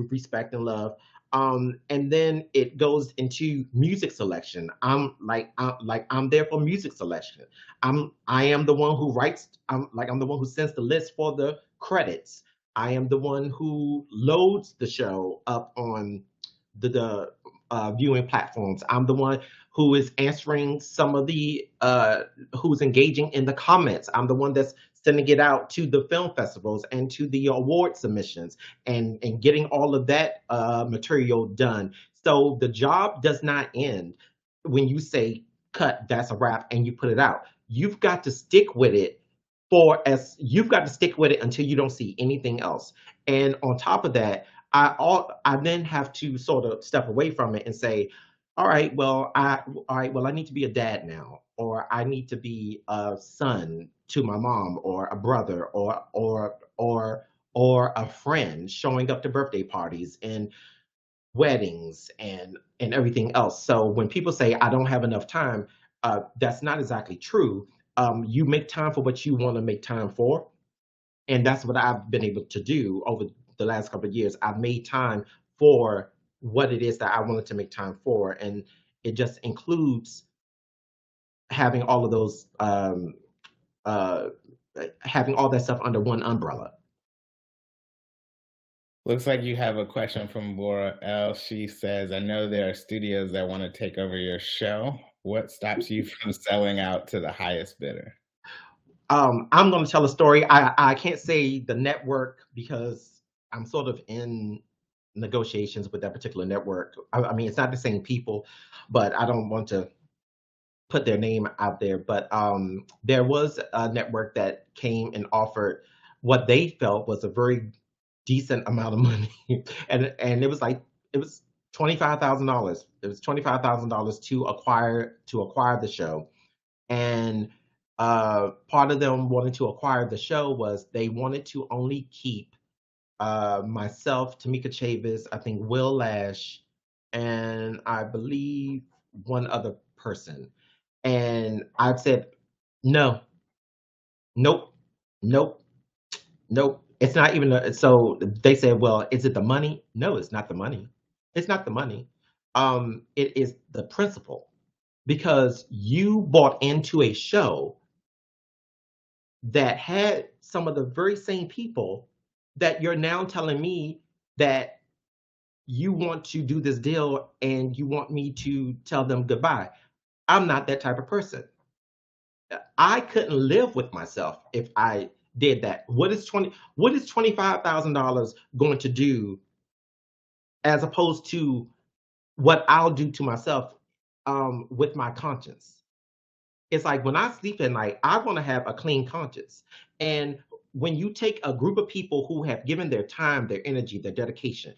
respect and love. And then it goes into music selection. I'm there for music selection. I am the one who writes. I'm the one who sends the list for the credits. I am the one who loads the show up on the viewing platforms. I'm the one who is answering some of the who's engaging in the comments. I'm the one that's sending it out to the film festivals and to the award submissions and getting all of that material done. So the job does not end when you say cut, that's a wrap, and you put it out. You've got to stick with it until you don't see anything else. And on top of that, I then have to sort of step away from it and say, all right, well, I need to be a dad now, or I need to be a son to my mom, or a brother, or a friend showing up to birthday parties and weddings and everything else. So when people say I don't have enough time, that's not exactly true. You make time for what you want to make time for, and that's what I've been able to do over the last couple of years. I've made time for what it is that I wanted to make time for, and it just includes having all of those, uh, having all that stuff under one umbrella. Looks like you have a question from Laura L. She says, I know there are studios that want to take over your show. What stops you from selling out to the highest bidder? I'm going to tell a story. I can't say the network because I'm sort of in negotiations with that particular network. I mean, it's not the same people, but I don't want to put their name out there. But there was a network that came and offered what they felt was a very decent amount of money, and it was like it was. $25,000. It was $25,000 to acquire the show, and part of them wanting to acquire the show was they wanted to only keep myself, Tamika Chavis, I think Will Lash, and I believe one other person. And I said, no, nope, nope, nope. It's not even. So they said, well, is it the money? No, it's not the money. It's not the money. It is the principle because you bought into a show that had some of the very same people that you're now telling me that you want to do this deal and you want me to tell them goodbye. I'm not that type of person. I couldn't live with myself if I did that. What is $25,000 going to do as opposed to what I'll do to myself with my conscience? It's like when I sleep at night, I want to have a clean conscience. And when you take a group of people who have given their time, their energy, their dedication,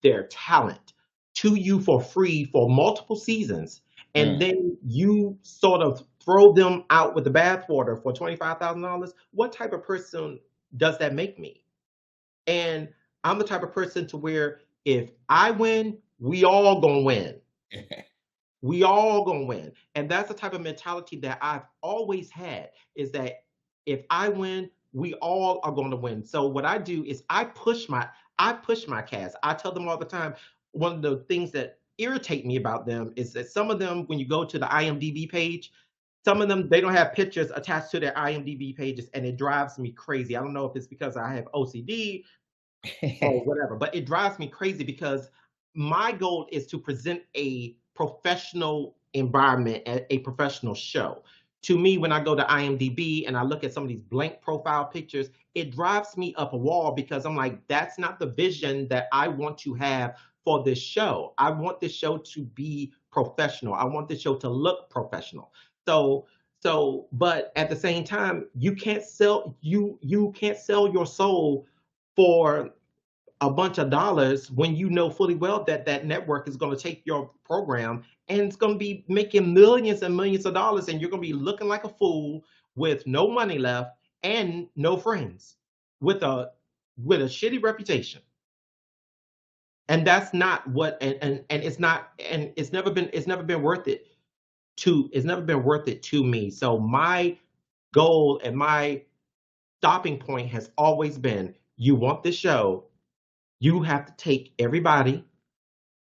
their talent to you for free for multiple seasons, and Mm. then you sort of throw them out with the bathwater for $25,000, what type of person does that make me? And I'm the type of person to where if I win, we all gonna win. We all gonna win. And that's the type of mentality that I've always had is that if I win, we all are going to win. So what I do is I push my cast. I tell them all the time, one of the things that irritate me about them is that some of them, when you go to the IMDb page, some of them they don't have pictures attached to their IMDb pages, and it drives me crazy. I don't know if it's because I have OCD or whatever. But it drives me crazy because my goal is to present a professional environment, a professional show. To me, when I go to IMDb and I look at some of these blank profile pictures, it drives me up a wall because I'm like, that's not the vision that I want to have for this show. I want this show to be professional. I want this show to look professional. So but at the same time, you can't sell your soul for a bunch of dollars when you know fully well that that network is going to take your program and it's going to be making millions and millions of dollars and you're going to be looking like a fool with no money left and no friends with a shitty reputation. And that's not what and it's not and it's never been worth it to me. So my goal and my stopping point has always been you want this show, you have to take everybody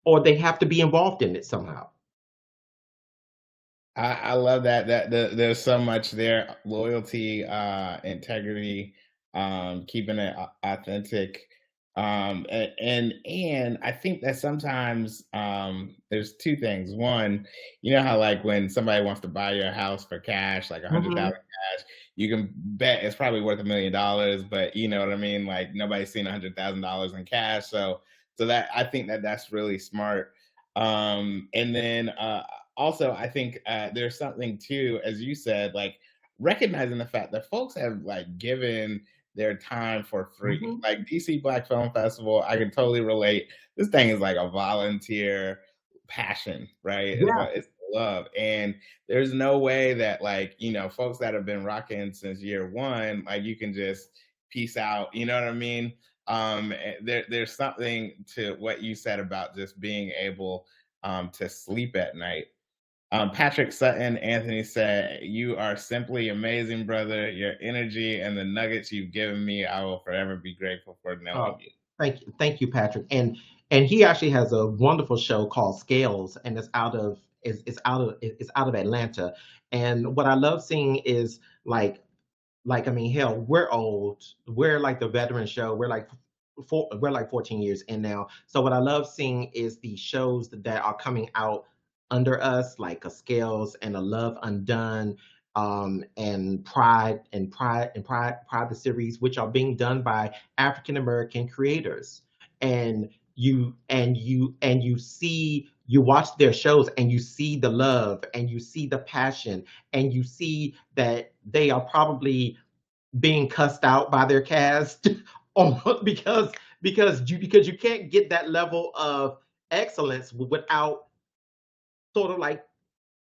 or they have to be involved in it somehow. I love that. There's so much there: loyalty, integrity, keeping it authentic, and I think that sometimes there's two things. One, you know how like when somebody wants to buy your house for cash, like 100,000 Mhm. cash, you can bet it's probably worth $1 million, but you know what I mean. Like nobody's seen $100,000 in cash, so that I think that that's really smart. And then also I think there's something too, as you said, like recognizing the fact that folks have like given their time for free. Mhm. Like DC Black Film Festival, I can totally relate. This thing is like a volunteer passion, right? Yeah. It's love. And there's no way that like, folks that have been rocking since year one, like you can just peace out. You know what I mean? There's something to what you said about just being able to sleep at night. Patrick Sutton, Anthony said, "You are simply amazing, brother. Your energy and the nuggets you've given me, I will forever be grateful for knowing Oh, you." thank you, Patrick. And he actually has a wonderful show called Scales, and it's out of Atlanta. And what I love seeing is like I mean, hell, we're old. We're like the veteran show. We're like 14 years in now. So what I love seeing is the shows that are coming out under us, like a Scales and a Love Undone, and Pride the series, which are being done by African American creators. And you watch their shows and you see the love and you see the passion and you see that they are probably being cussed out by their cast because you can't get that level of excellence without sort of like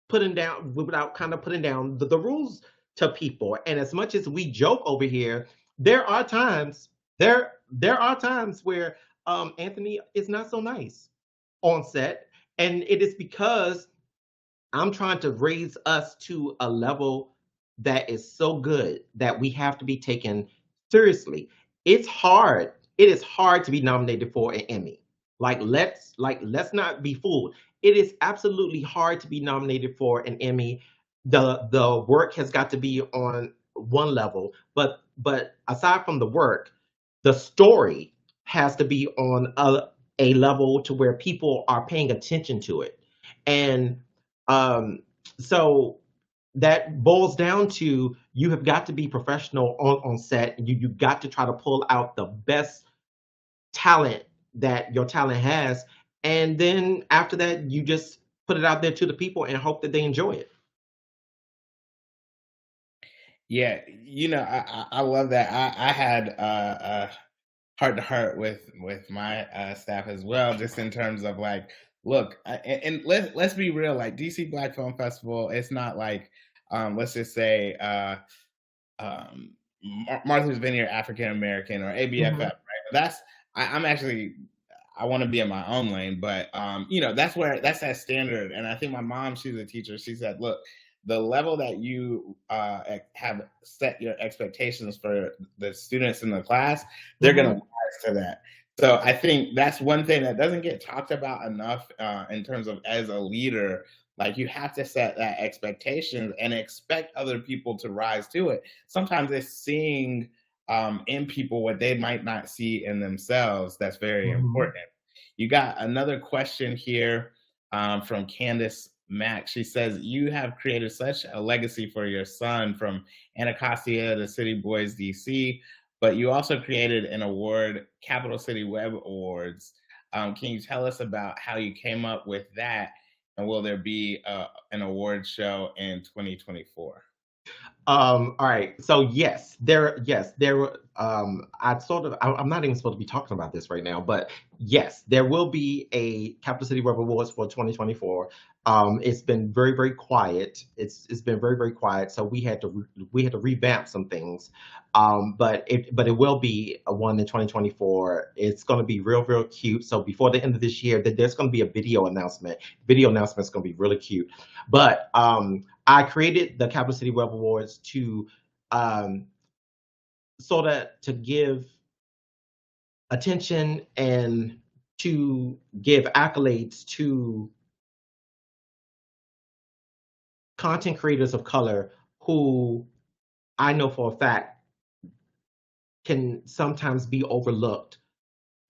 putting down without kind of putting down the rules to people. And as much as we joke over here, there are times there are times where Anthony is not so nice on set, and it is because I'm trying to raise us to a level that is so good that we have to be taken seriously. It's hard. It is hard to be nominated for an Emmy. Let's not be fooled. It is absolutely hard to be nominated for an Emmy. The work has got to be on one level, but aside from the work, the story has to be on a level to where people are paying attention to it. And um, so that boils down to you have got to be professional on set. You got to try to pull out the best talent that your talent has. And then after that, you just put it out there to the people and hope that they enjoy it. Yeah, I love that. I had heart to heart with my staff as well, just in terms of like, look, and let's be real, like DC Black Film Festival, it's not like, let's just say, Martha's Vineyard African American or ABFF, Mhm, right? That's I'm actually I want to be in my own lane, but that's that standard. And I think my mom, she's a teacher. She said, look, the level that you have set your expectations for the students in the class, they're going to mhm, rise to that. So I think that's one thing that doesn't get talked about enough in terms of as a leader. Like you have to set that expectation and expect other people to rise to it. Sometimes it's seeing in people what they might not see in themselves. That's very mhm. important. You got another question here from Candace Mack. She says, you have created such a legacy for your son from Anacostia to City Boys DC, but you also created an award, Capital City Web Awards. Can you tell us about how you came up with that? And will there be an award show in 2024? All right. So yes, there I'm not even supposed to be talking about this right now, but yes, there will be a Capital City Web Awards for 2024. It's been very, very quiet. It's been very, very quiet. So we had to revamp some things. But it will be a one in 2024. It's going to be real, real cute. So before the end of this year, there's going to be a video announcement. Video announcement is going to be really cute. But I created the Capital City Web Awards to um, sort of to give attention and to give accolades to content creators of color who I know for a fact can sometimes be overlooked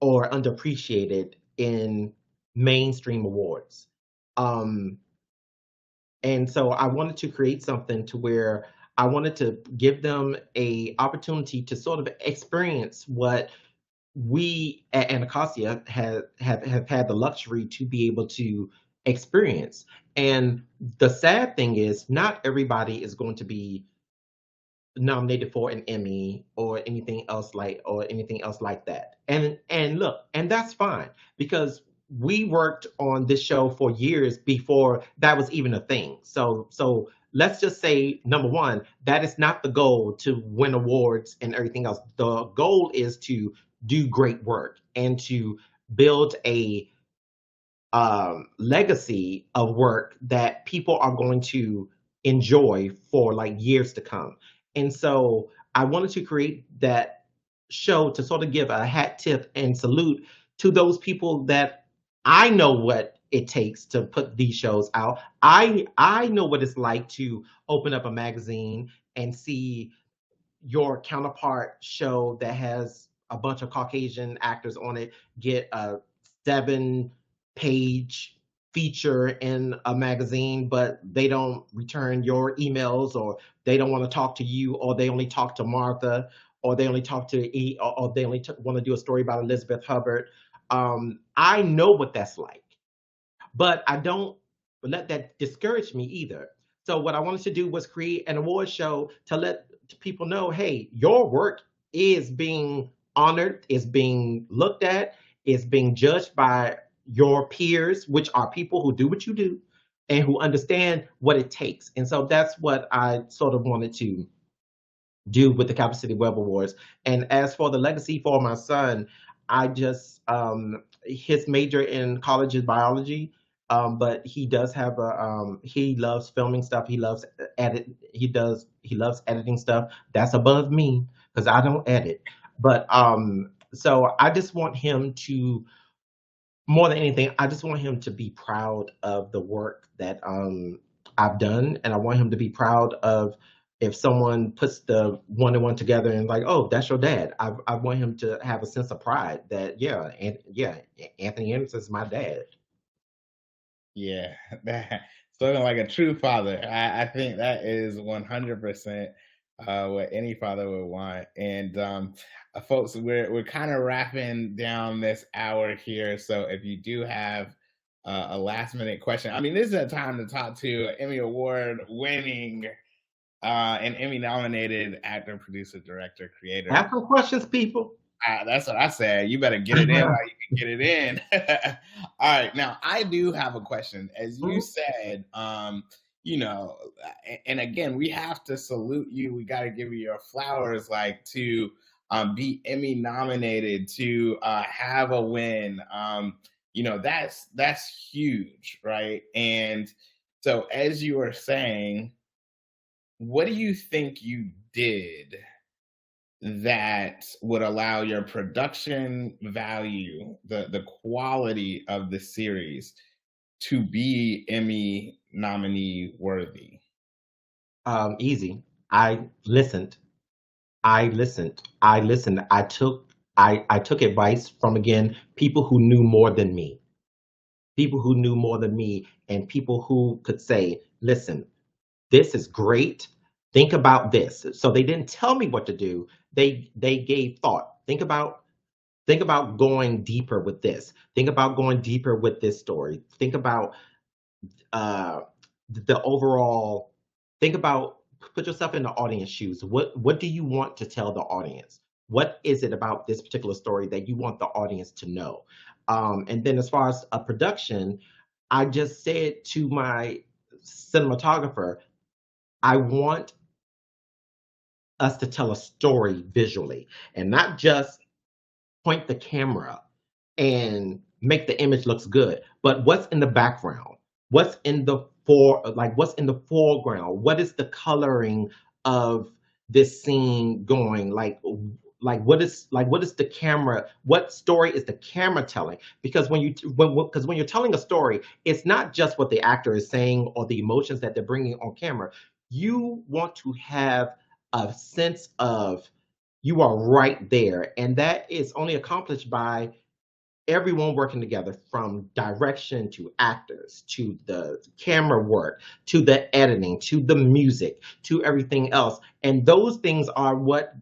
or underappreciated in mainstream awards. Um, and so I wanted to create something to where I wanted to give them a opportunity to sort of experience what we at Anacostia have had the luxury to be able to experience. And the sad thing is, not everybody is going to be nominated for an Emmy or anything else like that. And look, and that's fine because we worked on this show for years before that was even a thing. So let's just say number one, that is not the goal to win awards and everything else. The goal is to do great work and to build a legacy of work that people are going to enjoy for like years to come. And so I wanted to create that show to sort of give a hat tip and salute to those people that I know what it takes to put these shows out. I know what it's like to open up a magazine and see your counterpart show that has a bunch of Caucasian actors on it get a 7-page feature in a magazine, but they don't return your emails or they don't want to talk to you or they only talk to Martha or they only talk to or they only want to do a story about Elizabeth Hubbard. I know what that's like, but I don't let that discourage me either. So what I wanted to do was create an award show to let people know, hey, your work is being honored, is being looked at, is being judged by your peers, which are people who do what you do and who understand what it takes. And so that's what I sort of wanted to do with the Capital City Web Awards. And as for the legacy for my son, I just his major in college is biology, but he does have a he loves filming stuff. He loves edit. He loves editing stuff. That's above me because I don't edit. But so I just want him to, more than anything, I just want him to be proud of the work that I've done, and I want him to be proud of if someone puts the one and one together and like, oh, that's your dad. I want him to have a sense of pride that yeah, and yeah, Anthony Anderson is my dad. Yeah, that spoken like a true father. I think that is 100% what any father would want. And folks, we're kind of wrapping down this hour here. So if you do have a last minute question, I mean, this is a time to talk to Emmy Award winning and Emmy nominated actor, producer, director, creator. Have some questions, people. That's what I said. You better get it in while you can get it in. All right. Now, I do have a question. As you said, you know, and again, we have to salute you. We got to give you your flowers, like to be Emmy nominated, to have a win. You know, that's huge, right? And so, as you were saying, what do you think you did that would allow your production value, the quality of the series to be Emmy nominee worthy? Easy. I listened. I listened. I listened. I took advice from, again, people who knew more than me. People who knew more than me, and people who could say, listen, this is great. Think about this. So they didn't tell me what to do. They gave thought. Think about going deeper with this. Think about going deeper with this story. Think about uh, the overall. Think about, put yourself in the audience shoes. What do you want to tell the audience? What is it about this particular story that you want the audience to know? And then as far as a production, I just said to my cinematographer, I want us to tell a story visually and not just point the camera and make the image looks good, but what's in the background? What's in the what's in the foreground? What is the coloring of this scene going? What is the camera? What story is the camera telling? Because when you're telling a story, it's not just what the actor is saying or the emotions that they're bringing on camera. You want to have a sense of you are right there, and that is only accomplished by everyone working together, from direction to actors to the camera work to the editing to the music to everything else. And those things are what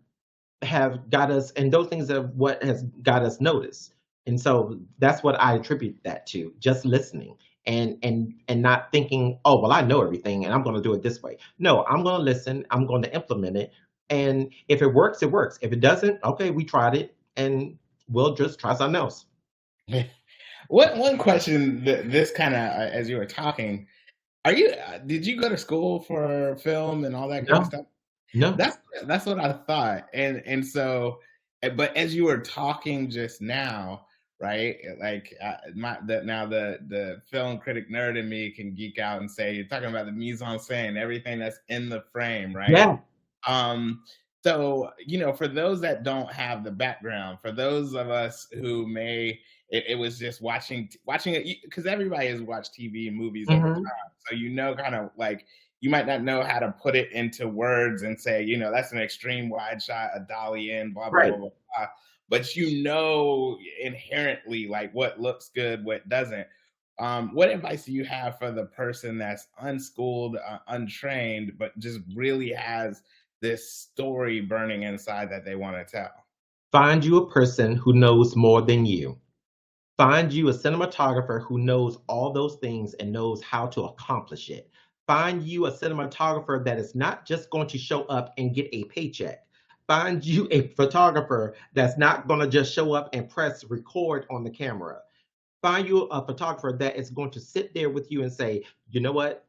have got us, and those things are what has got us noticed. And so that's what I attribute that to, just listening and not thinking, oh well, I know everything and I'm going to do it this way. No, I'm going to listen, I'm going to implement it, and if it works, it works. If it doesn't, okay, we tried it, and we'll just try something else. What one question that this kind of as you were talking, are you did you go to school for film and all that kind of No, stuff? no. That's what I thought, and so, but as you were talking just now, right? Like now the film critic nerd in me can geek out and say you're talking about the mise en scène, everything that's in the frame, right? Yeah. Um, so, you know, for those that don't have the background, for those of us who may, it was just watching it because everybody has watched TV and movies over Mhm. time. So, you know, kind of like you might not know how to put it into words and say, you know, that's an extreme wide shot, a dolly in, blah, blah, Right. blah, blah, blah. But you know inherently like what looks good, what doesn't. What advice do you have for the person that's unschooled, untrained, but just really has this story burning inside that they want to tell? Find you a person who knows more than you. Find you a cinematographer who knows all those things and knows how to accomplish it. Find you a cinematographer that is not just going to show up and get a paycheck. Find you a photographer that's not going to just show up and press record on the camera. find you a photographer that is going to sit there with you and say, you know what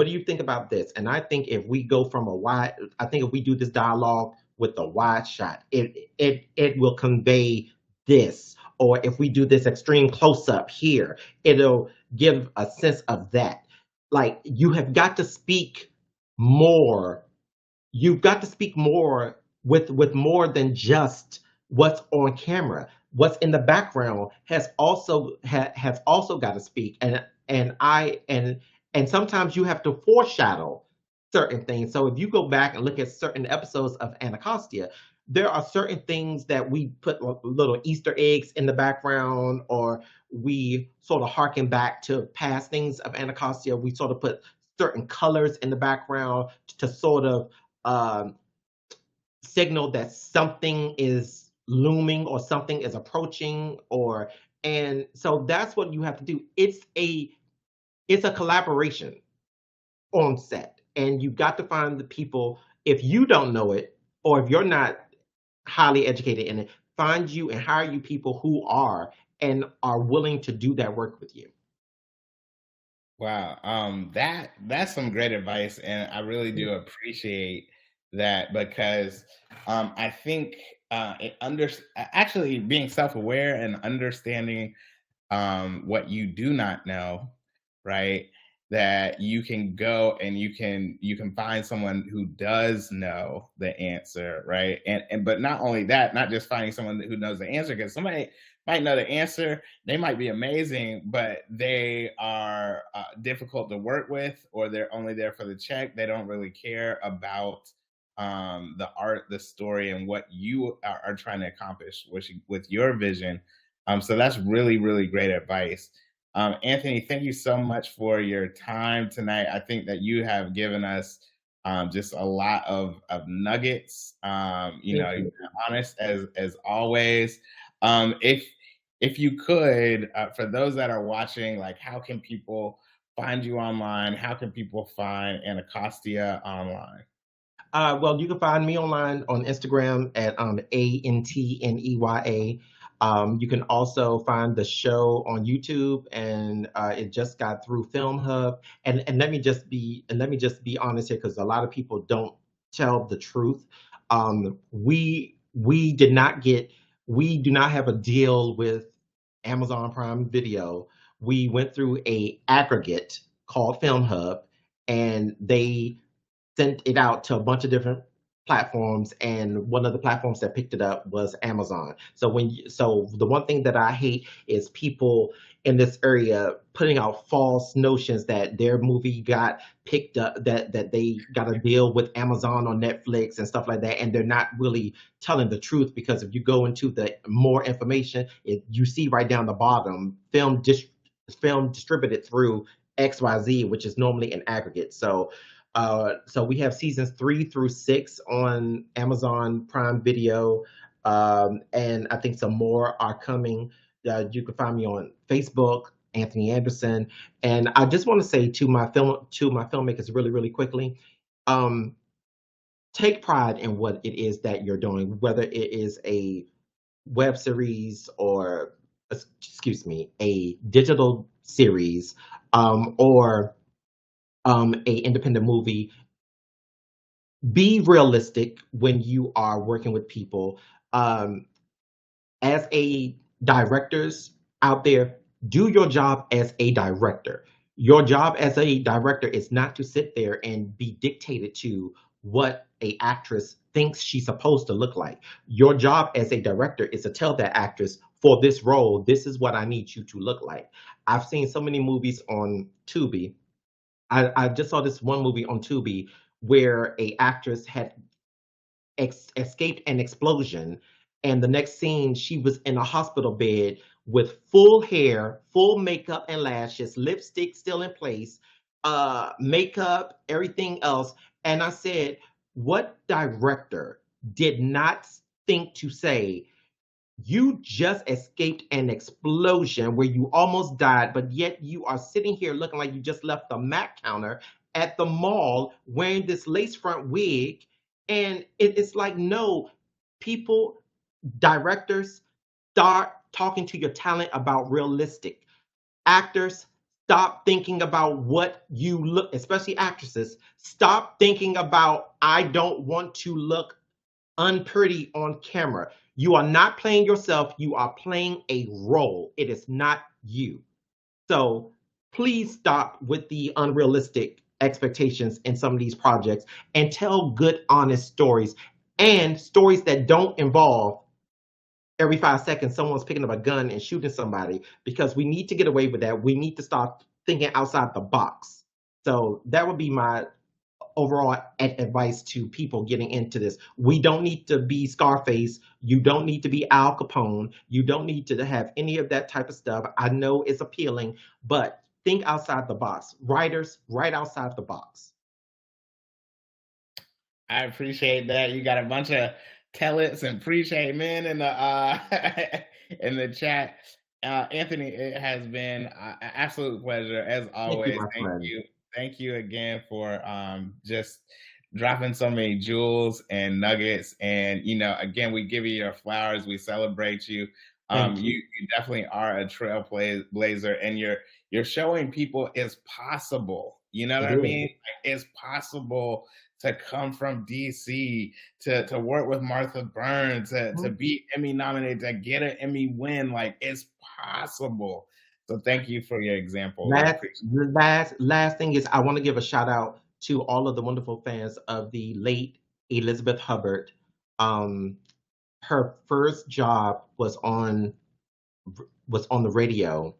do you think about this? And I think if we go from a wide, I think if we do this dialogue with a wide shot, it will convey this. Or if we do this extreme close up here, it'll give a sense of that. Like you have got to speak more. You've got to speak more with more than just what's on camera. What's in the background has also got to speak. And sometimes you have to foreshadow certain things. So if you go back and look at certain episodes of Anacostia, there are certain things that we put little Easter eggs in the background, or we sort of harken back to past things of Anacostia. We sort of put certain colors in the background to sort of um, signal that something is looming or something is approaching. Or and so that's what you have to do. It's a collaboration on set, and you've got to find the people. If you don't know it, or if you're not highly educated in it, find you and hire you people who are and are willing to do that work with you. Wow, that's some great advice, and I really Yeah. do appreciate that because I think it actually being self-aware and understanding what you do not know, right? That you can go and you can find someone who does know the answer, right? And but not only that, not just finding someone who knows the answer, because somebody might know the answer, they might be amazing, but they are difficult to work with, or they're only there for the check. They don't really care about the art, the story, and what you are trying to accomplish with your vision. So that's really, really great advice. Anthony, thank you so much for your time tonight. I think that you have given us just a lot of nuggets. Thank You've you. been honest as always. If you could, for those that are watching, like how can people find you online? How can people find Anacostia online? Well, you can find me online on Instagram at ANTNEYA. You can also find the show on YouTube, and it just got through Film Hub. And let me just be honest here, because a lot of people don't tell the truth. We did not get we do not have a deal with Amazon Prime Video. We went through a aggregate called Film Hub, and they sent it out to a bunch of different platforms, and one of the platforms that picked it up was Amazon. So the one thing that I hate is people in this area putting out false notions that their movie got picked up, that they got a deal with Amazon or Netflix and stuff like that, and they're not really telling the truth. Because if you go into the more information, you see right down the bottom, film distributed through XYZ, which is normally an aggregate. So we have seasons 3 through 6 on Amazon Prime Video, and I think some more are coming. You can find me on Facebook, Anthony Anderson, and I just want to say to my filmmakers really really quickly, um, take pride in what it is that you're doing, whether it is a web series or excuse me, a digital series, or a independent movie. Be realistic when you are working with people. Um, as a directors out there, do your job as a director. Your job as a director is not to sit there and be dictated to what a actress thinks she's supposed to look like. Your job as a director is to tell that actress, for this role, this is what I need you to look like. I've seen so many movies on Tubi. I just saw this one movie on Tubi where a actress had escaped an explosion, and the next scene she was in a hospital bed with full hair, full makeup and lashes, lipstick still in place, makeup, everything else. And I said, what director did not think to say, you just escaped an explosion where you almost died, but yet you are sitting here looking like you just left the Mac counter at the mall wearing this lace front wig. And it's like, no, people, directors, start talking to your talent about realistic. Actors, stop thinking about what you look, especially actresses, stop thinking about, I don't want to look unpretty on camera. You are not playing yourself, you are playing a role. It is not you. So please stop with the unrealistic expectations in some of these projects and tell good, honest stories, and stories that don't involve every 5 seconds someone's picking up a gun and shooting somebody, because we need to get away with that. We need to start thinking outside the box. So that would be my overall advice to people getting into this. We don't need to be Scarface. You don't need to be Al Capone. You don't need to have any of that type of stuff. I know it's appealing, but think outside the box. Writers, write outside the box. I appreciate that. You got a bunch of tellits and appreciate men in the in the chat. Anthony, it has been an absolute pleasure as Thank you, always. my Thank friend. you. Thank you again for just dropping so many jewels and nuggets. And again, we give you your flowers. We celebrate you. Thank you. You definitely are a trailblazer, and you're showing people it's possible. You know what It I is. mean? Like, it's possible to come from DC, to work with Martha Burns, to Mhm. be Emmy nominated, to get an Emmy win. Like, it's possible. So thank you for your example. We Last, appreciate last thing is, I want to give a shout out to all of the wonderful fans of the late Elizabeth Hubbard. Um, Her first job was on the radio,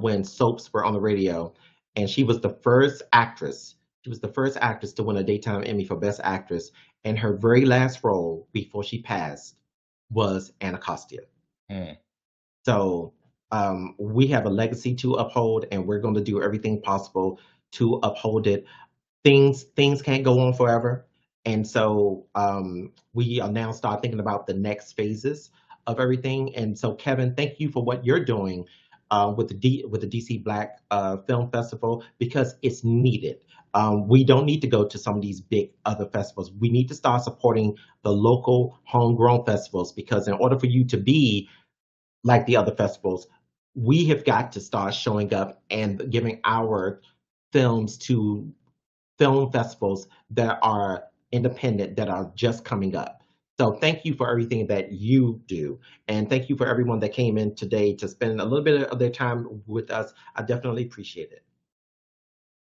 when soaps were on the radio, and she was the first actress. She was the first actress to win a Daytime Emmy for Best Actress, and her very last role before she passed was Anacostia. Mm. So we have a legacy to uphold, and we're going to do everything possible to uphold it. Things can't go on forever, and so we are now start thinking about the next phases of everything. And so, Kevin, thank you for what you're doing with the DC Black Film Festival, because it's needed. We don't need to go to some of these big other festivals. We need to start supporting the local homegrown festivals, because in order for you to be like the other festivals, we have got to start showing up and giving our films to film festivals that are independent, that are just coming up. So thank you for everything that you do. And thank you for everyone that came in today to spend a little bit of their time with us. I definitely appreciate it.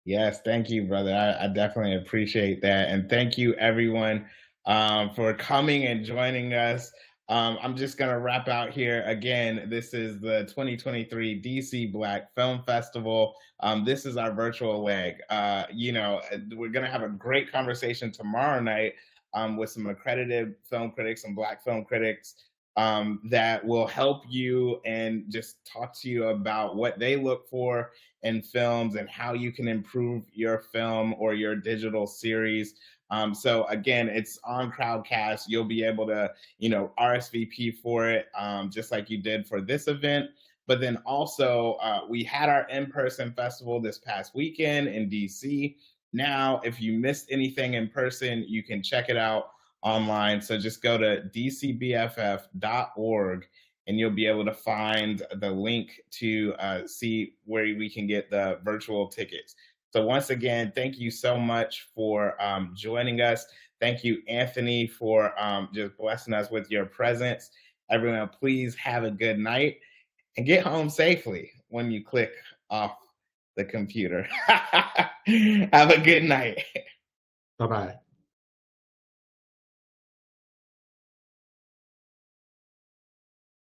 Yes, thank you, brother. I definitely appreciate that. And thank you, everyone, for coming and joining us. I'm just going to wrap out here. Again, this is the 2023 DC Black Film Festival. This is our virtual leg. We're going to have a great conversation tomorrow night with some accredited film critics and Black film critics that will help you and just talk to you about what they look for in films and how you can improve your film or your digital series. So again, it's on Crowdcast. You'll be able to, RSVP for it, just like you did for this event. But then also, we had our in-person festival this past weekend in DC. Now, if you missed anything in person, you can check it out online. So just go to dcbff.org and you'll be able to find the link to see where we can get the virtual tickets. So once again, thank you so much for joining us. Thank you, Anthony, for just blessing us with your presence. Everyone, please have a good night and get home safely when you click off the computer. Have a good night. Bye bye.